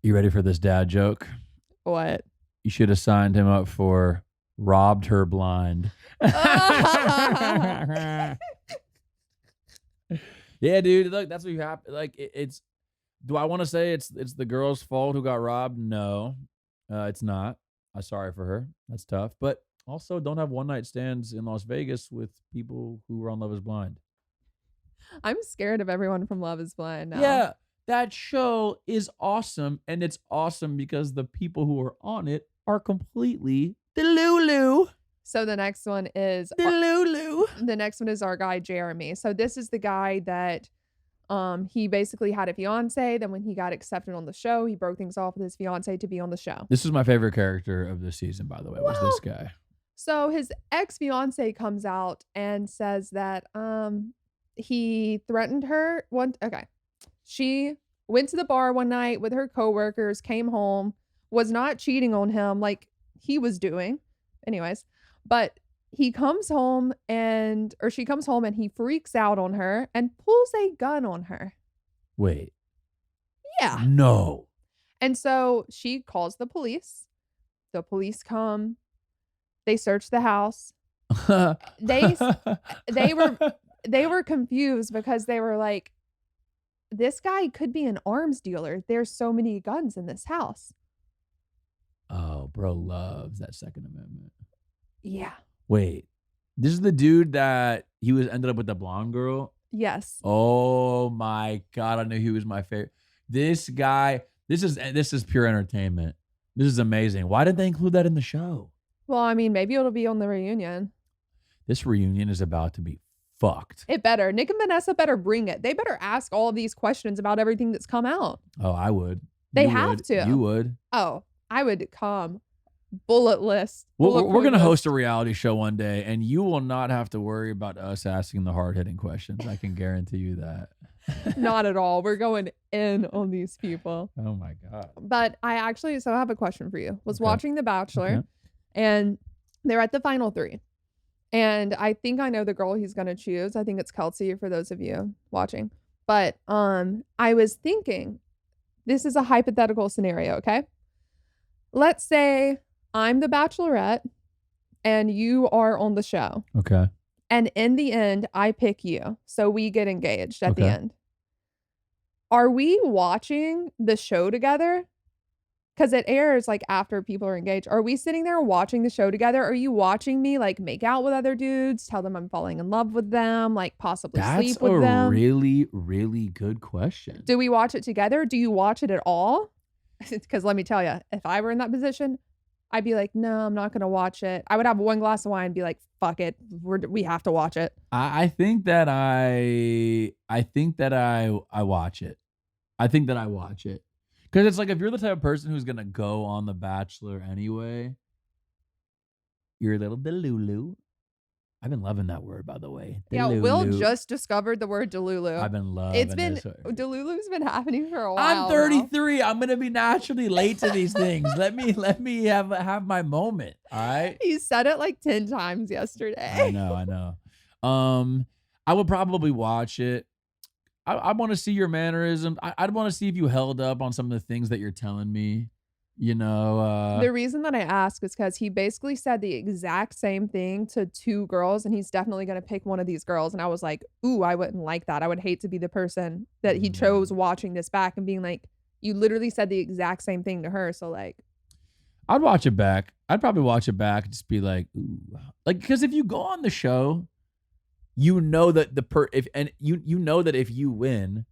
You ready for this dad joke? What? You should have signed him up for robbed her blind. Yeah, dude. Look, that's what you have. Like, it's. Do I want to say it's the girl's fault who got robbed? No, it's not. I'm sorry for her. That's tough. But also, don't have one night stands in Las Vegas with people who were on Love is Blind. I'm scared of everyone from Love is Blind now. Yeah, that show is awesome. And it's awesome because the people who are on it are completely delulu. So the next one is Delulu. The next one is our guy Jeremy. So this is the guy that he basically had a fiance. Then when he got accepted on the show, he broke things off with his fiance to be on the show. This is my favorite character of this season, by the way, was this guy. So his ex-fiance comes out and says that he threatened her okay. She went to the bar one night with her coworkers, came home, was not cheating on him like he was doing. Anyways, but he comes home she comes home and he freaks out on her and pulls a gun on her. Wait. Yeah. No. And so she calls the police. The police come. They search the house. They were confused because they were like, this guy could be an arms dealer. There's so many guns in this house. Oh, bro loves that Second Amendment. Yeah. Wait, this is the dude that he ended up with the blonde girl? Yes. Oh my God, I knew he was my favorite. This guy, this is pure entertainment. This is amazing. Why did they include that in the show? Well, I mean, maybe it'll be on the reunion. This reunion is about to be fucked. It better. Nick and Vanessa better bring it. They better ask all of these questions about everything that's come out. Oh, I would. They have to. You would. Oh, I would come bulletless. We're going to host a reality show one day, and you will not have to worry about us asking the hard-hitting questions. I can guarantee you that. Not at all. We're going in on these people. Oh, my God. But I have a question for you. Was watching The Bachelor, Okay. and they're at the final 3. And I think I know the girl he's going to choose. I think it's Kelsey for those of you watching. But I was thinking, this is a hypothetical scenario, okay? Let's say I'm the Bachelorette and you are on the show. Okay. And in the end, I pick you. So we get engaged at the Okay. end. Are we watching the show together? 'Cause it airs, like, after people are engaged. Are we sitting there watching the show together? Are you watching me, like, make out with other dudes, tell them I'm falling in love with them, like, possibly That's sleep a with them? really, really good question. Do we watch it together? Do you watch it at all? Because let me tell you, if I were in that position, I'd be like, "No, I'm not gonna watch it." I would have 1 glass of wine and be like, "Fuck it. We have to watch it." I think that I watch it. I think that I watch it. 'Cause it's like if you're the type of person who's gonna go on The Bachelor anyway, you're a little delulu. I've been loving that word, by the way. Yeah, Will Delulu. just discovered the word Delulu. I've been It's loving been this word. Delulu's been happening for a I'm while now. 33. I'm gonna be naturally late to these things. Let me have my moment. All right. He said it like 10 times I yesterday. know, I know. I would probably watch it. I want to see your mannerisms. I'd want to see if you held up on some of the things that you're telling me. You know, The reason that I ask is because he basically said the exact same thing to 2 girls, and he's definitely gonna pick one of these girls, and I was like, "Ooh, I wouldn't like that." I would hate to be the person that he chose mm, watching this back and being like, "You literally said the exact same thing to her." So, like, I'd watch it back. I'd probably watch it back and just be like, ooh, like because if you go on the show, you know that you know that if you win,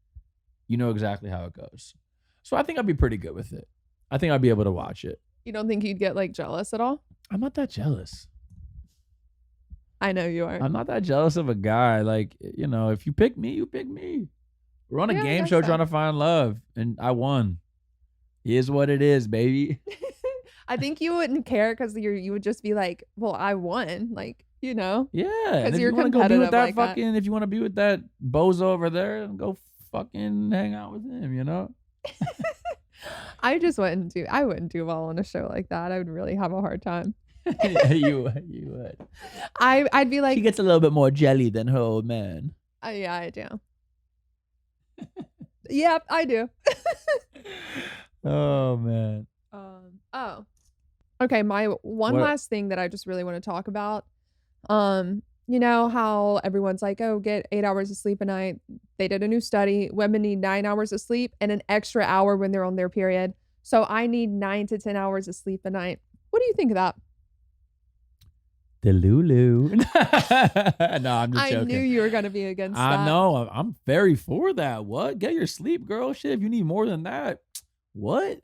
you know exactly how it goes. So I think I'd be pretty good with it. I think I'd be able to watch it. you don't think you'd get, like, jealous at all? I'm not that jealous. I know you aren't. I'm not that jealous of a guy. Like, you know, if you pick me, you pick me. We're on a Yeah, I game guess show so. trying to find love, and I won. Is what it is, baby. I think you wouldn't care because you would just be like, "Well, I won," like, you know, Yeah, and because if you're you want to go be with competitive that like that. fucking, if you want to be with that bozo over there, go fucking hang out with him. You know. I wouldn't do well on a show like that. I would really have a hard time. You would. I'd be She like, gets a little bit more jelly than her old man. Yeah, I do. Yep, I do." Oh man. Oh. Okay, my one What? last thing that I just really wanna talk about, you know how everyone's like, "Oh, get 8 hours of sleep a night." They did a new study, women need 9 hours of sleep and an extra hour when they're on their period. So I need 9 to 10 hours of sleep a night. What do you think of that? The Lulu. No, I'm just I knew joking. you were gonna be against I that. know. I'm very for that. What? Get your sleep, girl. Shit, if you need more than that, what?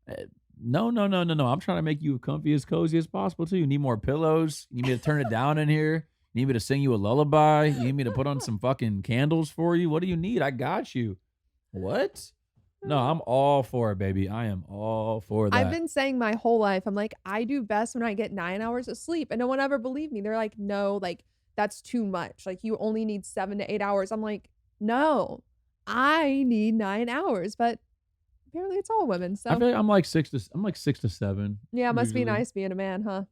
Uh, No, no, no, no, no. I'm trying to make you comfy as cozy as possible too. You need more pillows. You need me to turn it down in here. You need me to sing you a lullaby. You need me to put on some fucking candles for you. What do you need? I got you. What? No, I'm all for it, baby. I am all for I've that. been saying my whole life, I'm like, "I do best when I get 9 hours of sleep," and no one ever believed me. They're like, "No, like, that's too much. Like, you only need 7 to 8 hours." I'm like, "No, I need 9 hours," but apparently it's all women, I so feel like I'm like 6 to 7 yeah, it must be usually. nice being a man, huh?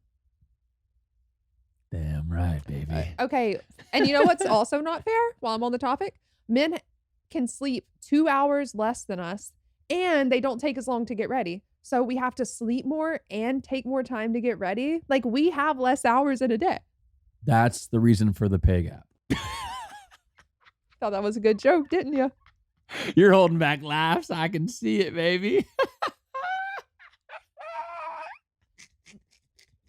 Damn right, baby. Okay, and you know what's also not fair while I'm on the topic? Men can sleep 2 hours less than us, and they don't take as long to get ready. So we have to sleep more and take more time to get ready. Like, we have less hours in a day. That's the reason for the pay gap. Thought that was a good joke, didn't you? You're holding back laughs. I can see it, baby.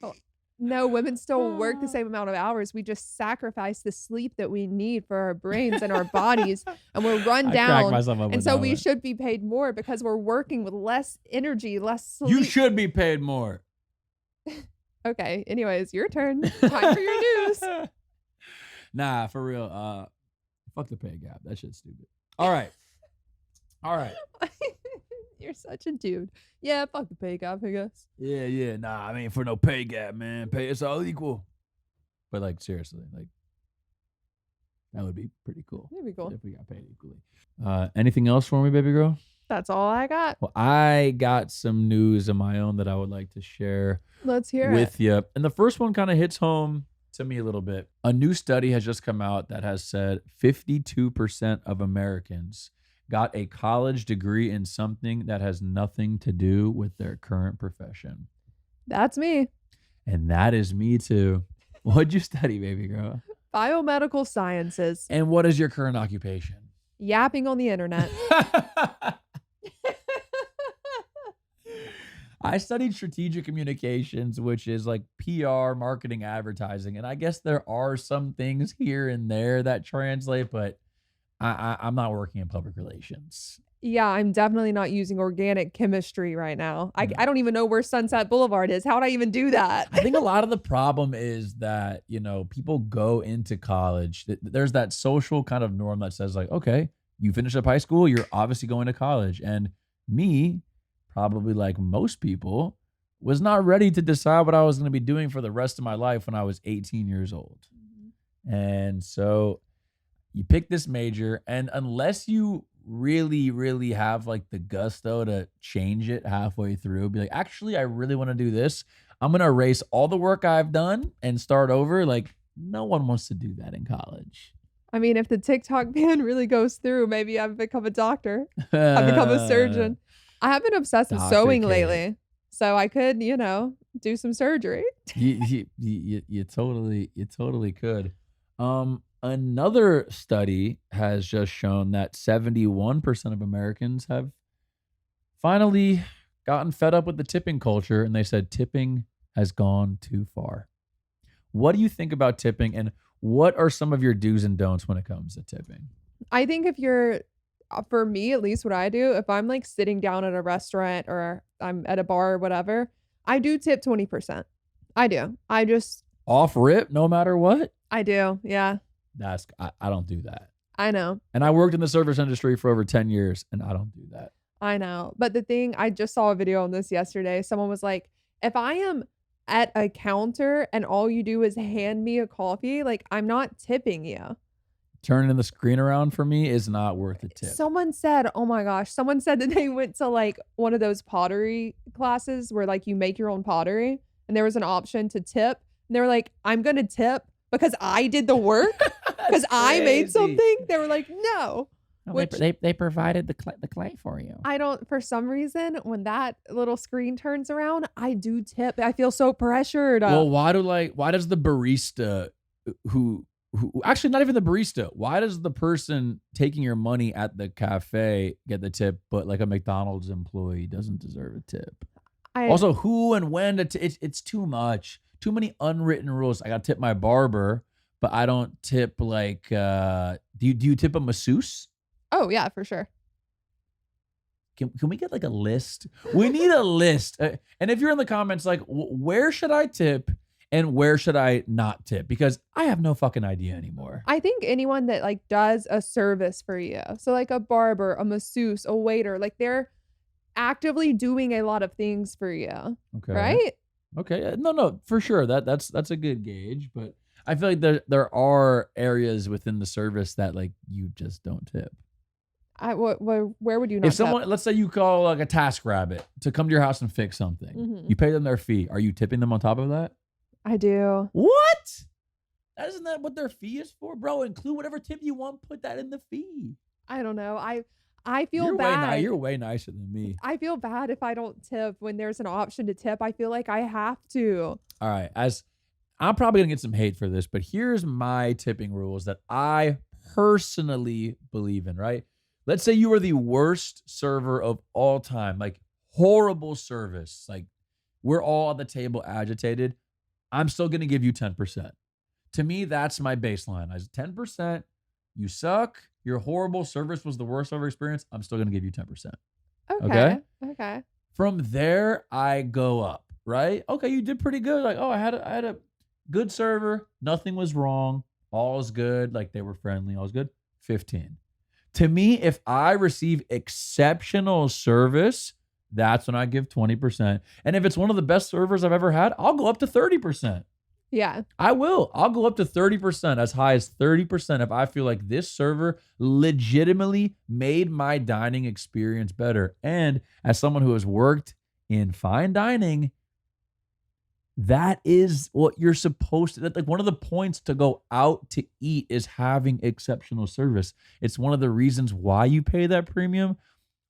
Oh, no, women still work the same amount of hours. We just sacrifice the sleep that we need for our brains and our bodies, and we're run I cracked down. myself up And with so that we one. should be paid more because we're working with less energy, less You sleep. should be paid more. Okay, anyways, your turn. Time for your news. Nah, for real. Fuck the pay gap. That shit's stupid. All right. All right. You're such a dude. Yeah, fuck the pay gap, I guess. Yeah, yeah. Nah, I mean for no pay gap, man. Pay us all equal. But like seriously, like that would be pretty cool. That'd be cool. If we got paid equally. Anything else for me, baby girl? That's all I got. Well, I got some news of my own that I would like to share Let's hear it. with you. And the first one kind of hits home to me a little bit. A new study has just come out that has said 52% of Americans got a college degree in something that has nothing to do with their current profession. That's me. And that is me too. What'd you study, baby girl? Biomedical sciences. And what is your current occupation? Yapping on the internet. I studied strategic communications, which is like PR, marketing, advertising, and I guess there are some things here and there that translate, but I'm not working in public relations. Yeah, I'm definitely not using organic chemistry right now. I No. don't even know where Sunset Boulevard is. How would I even do that? I think a lot of the problem is that, people go into college. There's that social kind of norm that says, like, okay, you finish up high school, you're obviously going to college. And me, probably like most people, was not ready to decide what I was going to be doing for the rest of my life when I was 18 years old. Mhm. And so you pick this major, and unless you really, really have like the gusto to change it halfway through, be like, actually, I really want to do this. I'm going to erase all the work I've done and start over. Like, no one wants to do that in college. I mean, if the TikTok ban really goes through, maybe I've become a doctor. I've become a surgeon. I have been obsessed with Dr. sewing K. lately, so I could, do some surgery. You totally could. Another study has just shown that 71% of Americans have finally gotten fed up with the tipping culture, and they said tipping has gone too far. What do you think about tipping, and what are some of your do's and don'ts when it comes to tipping? I think if you're for me, at least what I do, if I'm, like, sitting down at a restaurant or I'm at a bar or whatever, I do tip 20%. I do. Off rip, no matter what? I do, yeah. I don't do that. I know. And I worked in the service industry for over 10 years, and I don't do that. I know. But the thing I just saw a video on this yesterday. Someone was like, "If I am at a counter and all you do is hand me a coffee, like, I'm not tipping you." Turning the screen around for me is not worth a tip. Someone said, oh my gosh, someone said that they went to, like, one of those pottery classes where, like, you make your own pottery, and there was an option to tip, and they were like, "I'm gonna tip because I did the work, because That's I made crazy. something." They were like, "No." No, Which they provided the clay for you. I don't for some reason, when that little screen turns around, I do tip. I feel so pressured. Well, why does the barista who actually not even the barista, why does the person taking your money at the cafe get the tip, but like a McDonald's employee doesn't deserve a tip? I Also, who and when it's too much. Too many unwritten rules. I got to tip my barber, but I don't tip like do you tip a masseuse? Oh, yeah, for sure. Can we get like a list? We need a list. And if you're in the comments, like, where should I tip and where should I not tip? Because I have no fucking idea anymore. I think anyone that, like, does a service for you, so, like, a barber, a masseuse, a waiter, like, they're actively doing a lot of things for you, Okay. right? Okay. No, for sure. That's a good gauge, but I feel like there are areas within the service that like you just don't tip. Where would you If not tip? someone, let's say you call like a task rabbit to come to your house and fix something, Mhm. you pay them their fee. Are you tipping them on top of that? I do. What? Isn't that what their fee is for, bro? Include whatever tip you want. Put that in the fee. I don't know. I feel You're way bad. you're way nicer than me. I feel bad if I don't tip when there's an option to tip. I feel like I have to. All right, as I'm probably gonna get some hate for this, but here's my tipping rules that I personally believe in. Right? Let's say you are the worst server of all time, like horrible service, like we're all at the table agitated. I'm still gonna give you 10%. To me, that's my baseline. As 10%, you suck. Your horrible service was the worst ever experience. I'm still gonna give you 10%. Okay. Okay. Okay. From there, I go up. Right? Okay, you did pretty good. Like, oh, I had a good server. Nothing was wrong. All's good. Like they were friendly. All's good. 15. To me, if I receive exceptional service, that's when I give 20%. And if it's one of the best servers I've ever had, I'll go up to 30%. Yeah. I will. I'll go up to 30%, as high as 30% if I feel like this server legitimately made my dining experience better. And as someone who has worked in fine dining, that is what you're supposed to. Like one of the points to go out to eat is having exceptional service. It's one of the reasons why you pay that premium.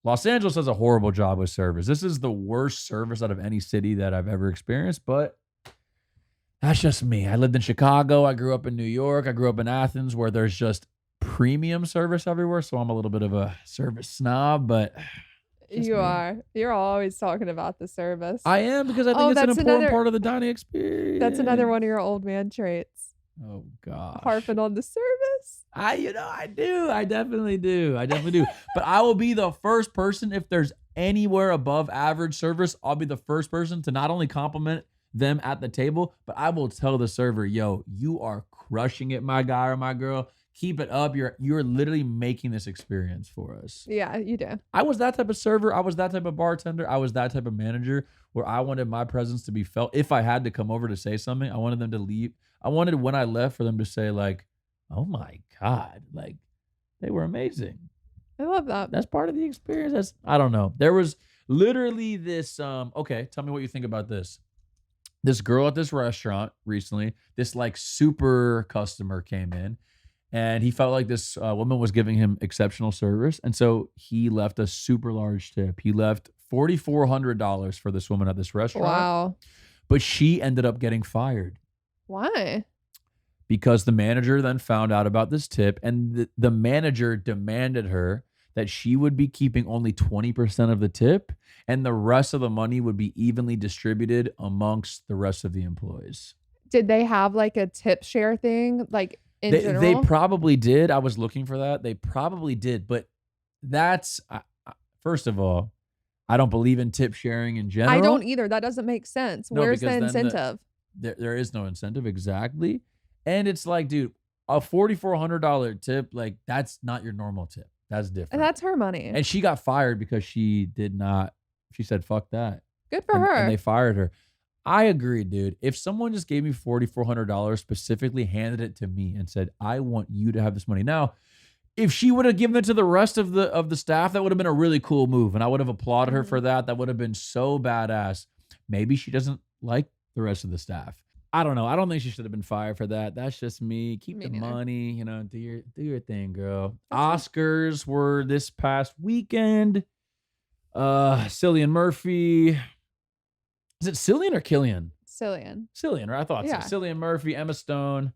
Los Angeles does a horrible job with service. This is the worst service out of any city that I've ever experienced, but that's just me. I lived in Chicago. I grew up in New York. I grew up in Athens where there's just premium service everywhere. So I'm a little bit of a service snob, but Just You me. are. You're always talking about the service. I am because I think Oh, it's an that's important another part of the dining that's another experience. one of your old man traits. Oh gosh. Harping on the service. I do. I definitely do. I definitely do. But I will be the first person if there's anywhere above average service, I'll be the first person to not only compliment them at the table, but I will tell the server, "Yo, you are crushing it, my guy or my girl. Keep it up. You're literally making this experience for us." Yeah, you do. I was that type of server. I was that type of bartender. I was that type of manager where I wanted my presence to be felt. If I had to come over to say something, I wanted them to leave. I wanted when I left for them to say like, "Oh my god, like they were amazing." I love that. That's part of the experience. That's I don't know. There was literally this okay, tell me what you think about this. This girl at this restaurant recently, this like super customer came in and he felt like this woman was giving him exceptional service. And so he left a super large tip. He left $4,400 for this woman at this restaurant, Wow. but she ended up getting fired Why? because the manager then found out about this tip and the manager demanded her that she would be keeping only 20% of the tip and the rest of the money would be evenly distributed amongst the rest of the employees. Did they have like a tip share thing, like in They general? probably did. I was looking for that. They probably did, but that's first of all, I don't believe in tip sharing in I don't general. either. That doesn't make sense. No, Where's the because then incentive? there is no incentive exactly. And it's like, dude, a $4,400 tip, like that's not your normal tip. That's And different. that's her money. And she got fired because she did not. She said, "Fuck that," Good for and they her. fired her. I agree, dude. If someone just gave me $4,400, specifically handed it to me and said, "I want you to have this money." Now, if she would have given it to the rest of the staff, that would have been a really cool move, and I would have applauded her for Mhm. that. That would have been so badass. Maybe she doesn't like the rest of the staff. I don't know. I don't think she should have been fired for that. That's just me. Keep Me the neither. money, do your thing, girl. That's right. Oscars were this past weekend. Cillian Murphy. Is it Cillian or Killian? Cillian. Cillian, right? I thought so. Yeah. Cillian Murphy, Emma Stone.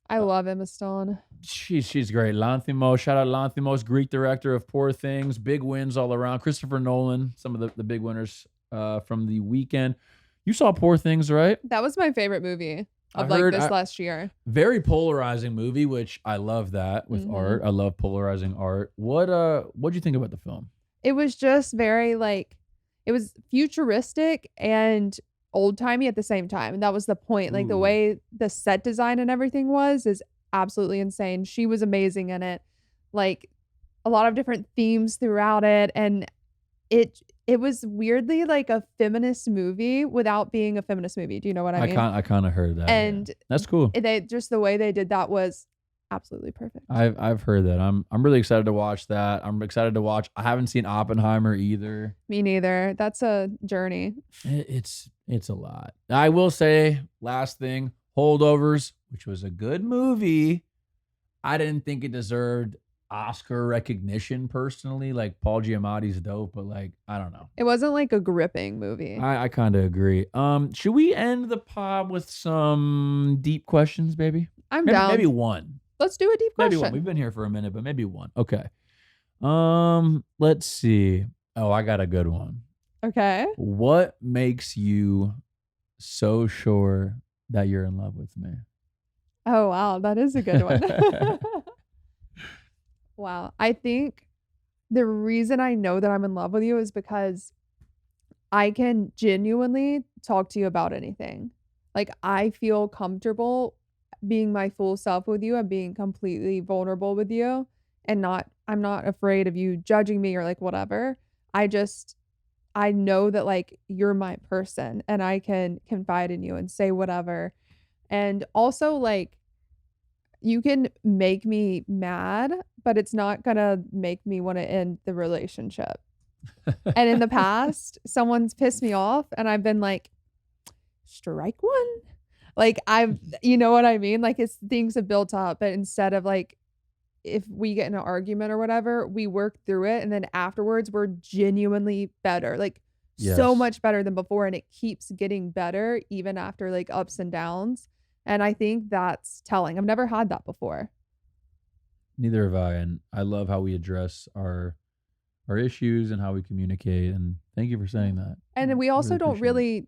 I love Emma Stone. She's great. Lanthimos, shout out Lanthimos, Greek director of Poor Things. Big wins all around. Christopher Nolan, some of the big winners from the weekend. You saw Poor Things, right? That was my favorite movie I of like heard this last year. very polarizing movie, which I love that with Mhm. art. I love polarizing art. What'd you think about the film? It was just very like it was futuristic and old-timey at the same time, and that was the point. Like the Ooh. way the set design and everything was is absolutely insane. She was amazing in it. Like a lot of different themes throughout it, and it was weirdly like a feminist movie without being a feminist movie. Do you know what I mean? I kind of heard that. Yeah, And that's cool. they just the way they did that was absolutely perfect. I've heard that. I'm really excited to watch that. I'm excited to watch. I haven't seen Oppenheimer either. Me neither. That's a journey. It's a lot. I will say, last thing, Holdovers, which was a good movie. I didn't think it deserved Oscar recognition personally. Like Paul Giamatti's dope, but like I don't know. It wasn't like a gripping movie. I kind of agree. Should we end the pod with some deep questions, baby? I'm Maybe down. one. Let's do a deep Maybe one. question. We've been here for a minute, but maybe one. Okay. Let's see. Oh, I got a good one. Okay. What makes you so sure that you're in love with me? Oh, wow. That is a good one. Wow. I think the reason I know that I'm in love with you is because I can genuinely talk to you about anything. Like, I feel comfortable being my full self with you and being completely vulnerable with you and I'm not afraid of you judging me or like whatever. I just I know that like you're my person and I can confide in you and say whatever. And also like you can make me mad, but it's not gonna make me wanna end the relationship. And in the past, someone's pissed me off and I've been like, "Strike one." Like, I've you know what I mean? Like, it's things have built up, but instead of, like, if we get in an argument or whatever, we work through it, and then afterwards, we're genuinely better, like, so Yes. much better than before, and it keeps getting better even after, like, ups and downs, and I think that's telling. I've never had that before. Neither have I, and I love how we address our our issues and how we communicate. And thank you for Yeah. saying that. And then we I really also don't appreciate it. really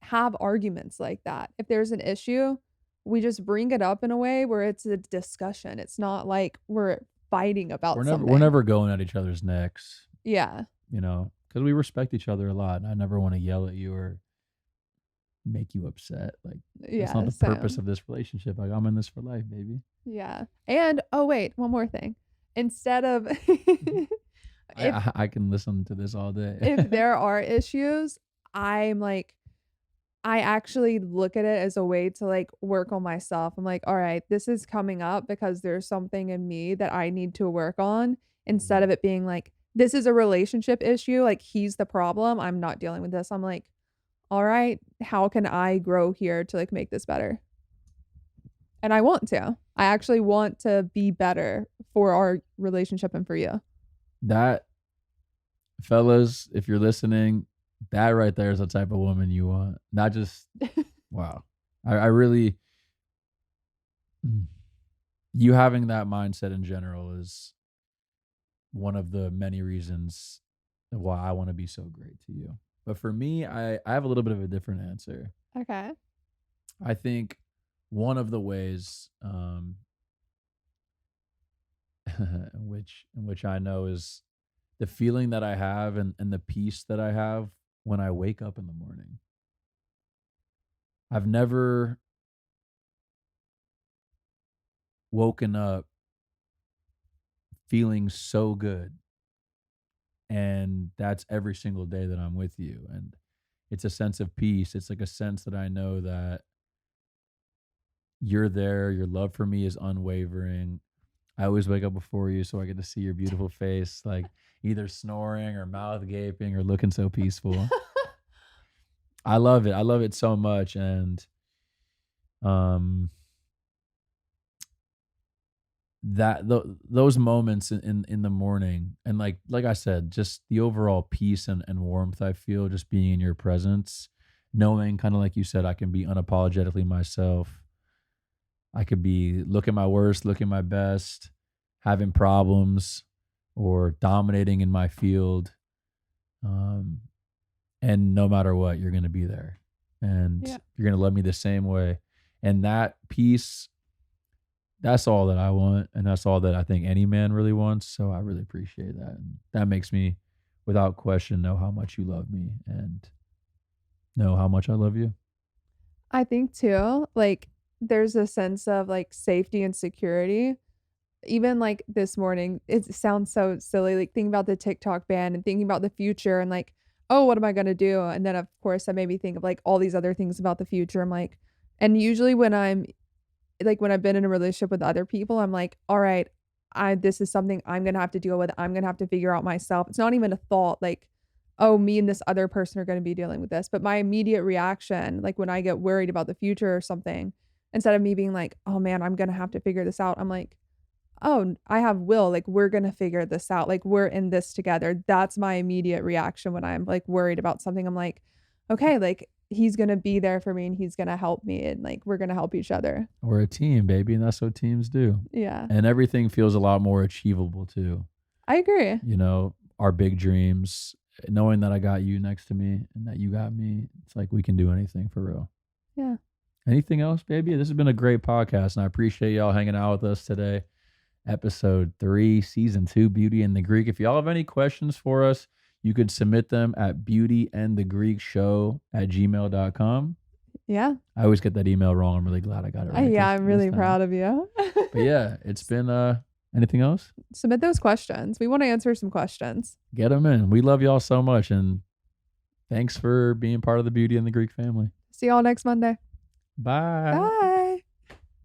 have arguments like that. If there's an issue, we just bring it up in a way where it's a discussion. It's not like we're fighting about We're something. never going at each other's necks, Yeah. because we respect each other a lot. And I never want to yell at you or make you upset. Like, that's not Yeah, the purpose same. of this relationship. Like, I'm in this for life, baby. Yeah. And oh wait, one more thing. Instead of Mhm. I, if I I can listen to this all day. if there are issues, I'm like I actually look at it as a way to like work on myself. I'm like, all right, this is coming up because there's something in me that I need to work on instead Mhm. of it being like, this is a relationship issue. Like, he's the problem. I'm not dealing with this. I'm like, all right, how can I grow here to like make this better? And I want to. I actually want to be better for our relationship and for you. That, fellas, if you're listening, that right there is the type of woman you want. Not just, wow. I really, mm, you having that mindset in general is one of the many reasons why I want to be so great to you. But for me, I have a little bit of a different answer. Okay. I think one of the ways, in which I know is the feeling that I have and the peace that I have when I wake up in the morning. I've never woken up feeling so good, and that's every single day that I'm with you, and it's a sense of peace. It's like a sense that I know that you're there, your love for me is unwavering. I always wake up before you so I get to see your beautiful face, like either snoring or mouth gaping or looking so peaceful. I love it. I love it so much. And um those moments in the morning, and like I said, just the overall peace and warmth I feel just being in your presence, knowing, kind of like you said, I can be unapologetically myself. I could be looking my worst, looking my best, having problems, or dominating in my field. Um, and no matter what, you're going to be there, and Yeah. you're going to love me the same way. And that peace, that's all that I want. And that's all that I think any man really wants. So I really appreciate that. And that makes me, without question, know how much you love me and know how much I love you. I think too, like, there's a sense of like safety and security. Even like this morning, it sounds so silly, like thinking about the TikTok ban and thinking about the future and like, oh, what am I gonna do? And then of course that made me think of like all these other things about the future. I'm like, and usually when I'm like when I've been in a relationship with other people, I'm like, all right, I this is something I'm gonna have to deal with. I'm gonna have to figure out myself. It's not even a thought like, oh, me and this other person are gonna be dealing with this. But my immediate reaction, like when I get worried about the future or something, instead of me being like, oh man, I'm gonna have to figure this out, I'm like, oh, I have will, like, we're gonna figure this out, like, we're in this together. That's my immediate reaction when I'm, like, worried about something. I'm like, "Okay, like, he's gonna be there for me, and he's gonna help me, and, like, we're gonna help each other." We're a team, baby. And that's what teams do. Yeah. And everything feels a lot more achievable too. I agree. Our big dreams, knowing that I got you next to me and that you got me, it's like we can do anything for real. Yeah. Anything else, baby? This has been a great podcast, and I appreciate y'all hanging out with us today. Episode 3, Season 2, Beauty and the Greek. If y'all have any questions for us, you could submit them at beautyandthegreekshow@gmail.com. Yeah. I always get that email wrong. I'm really glad I got it right Yeah, this I'm this really time. proud of you. But yeah, it's been anything else? Submit those questions. We wanna answer some questions. Get them in. We love y'all so much, and thanks for being part of the Beauty and the Greek family. See y'all next Monday. Bye. Bye.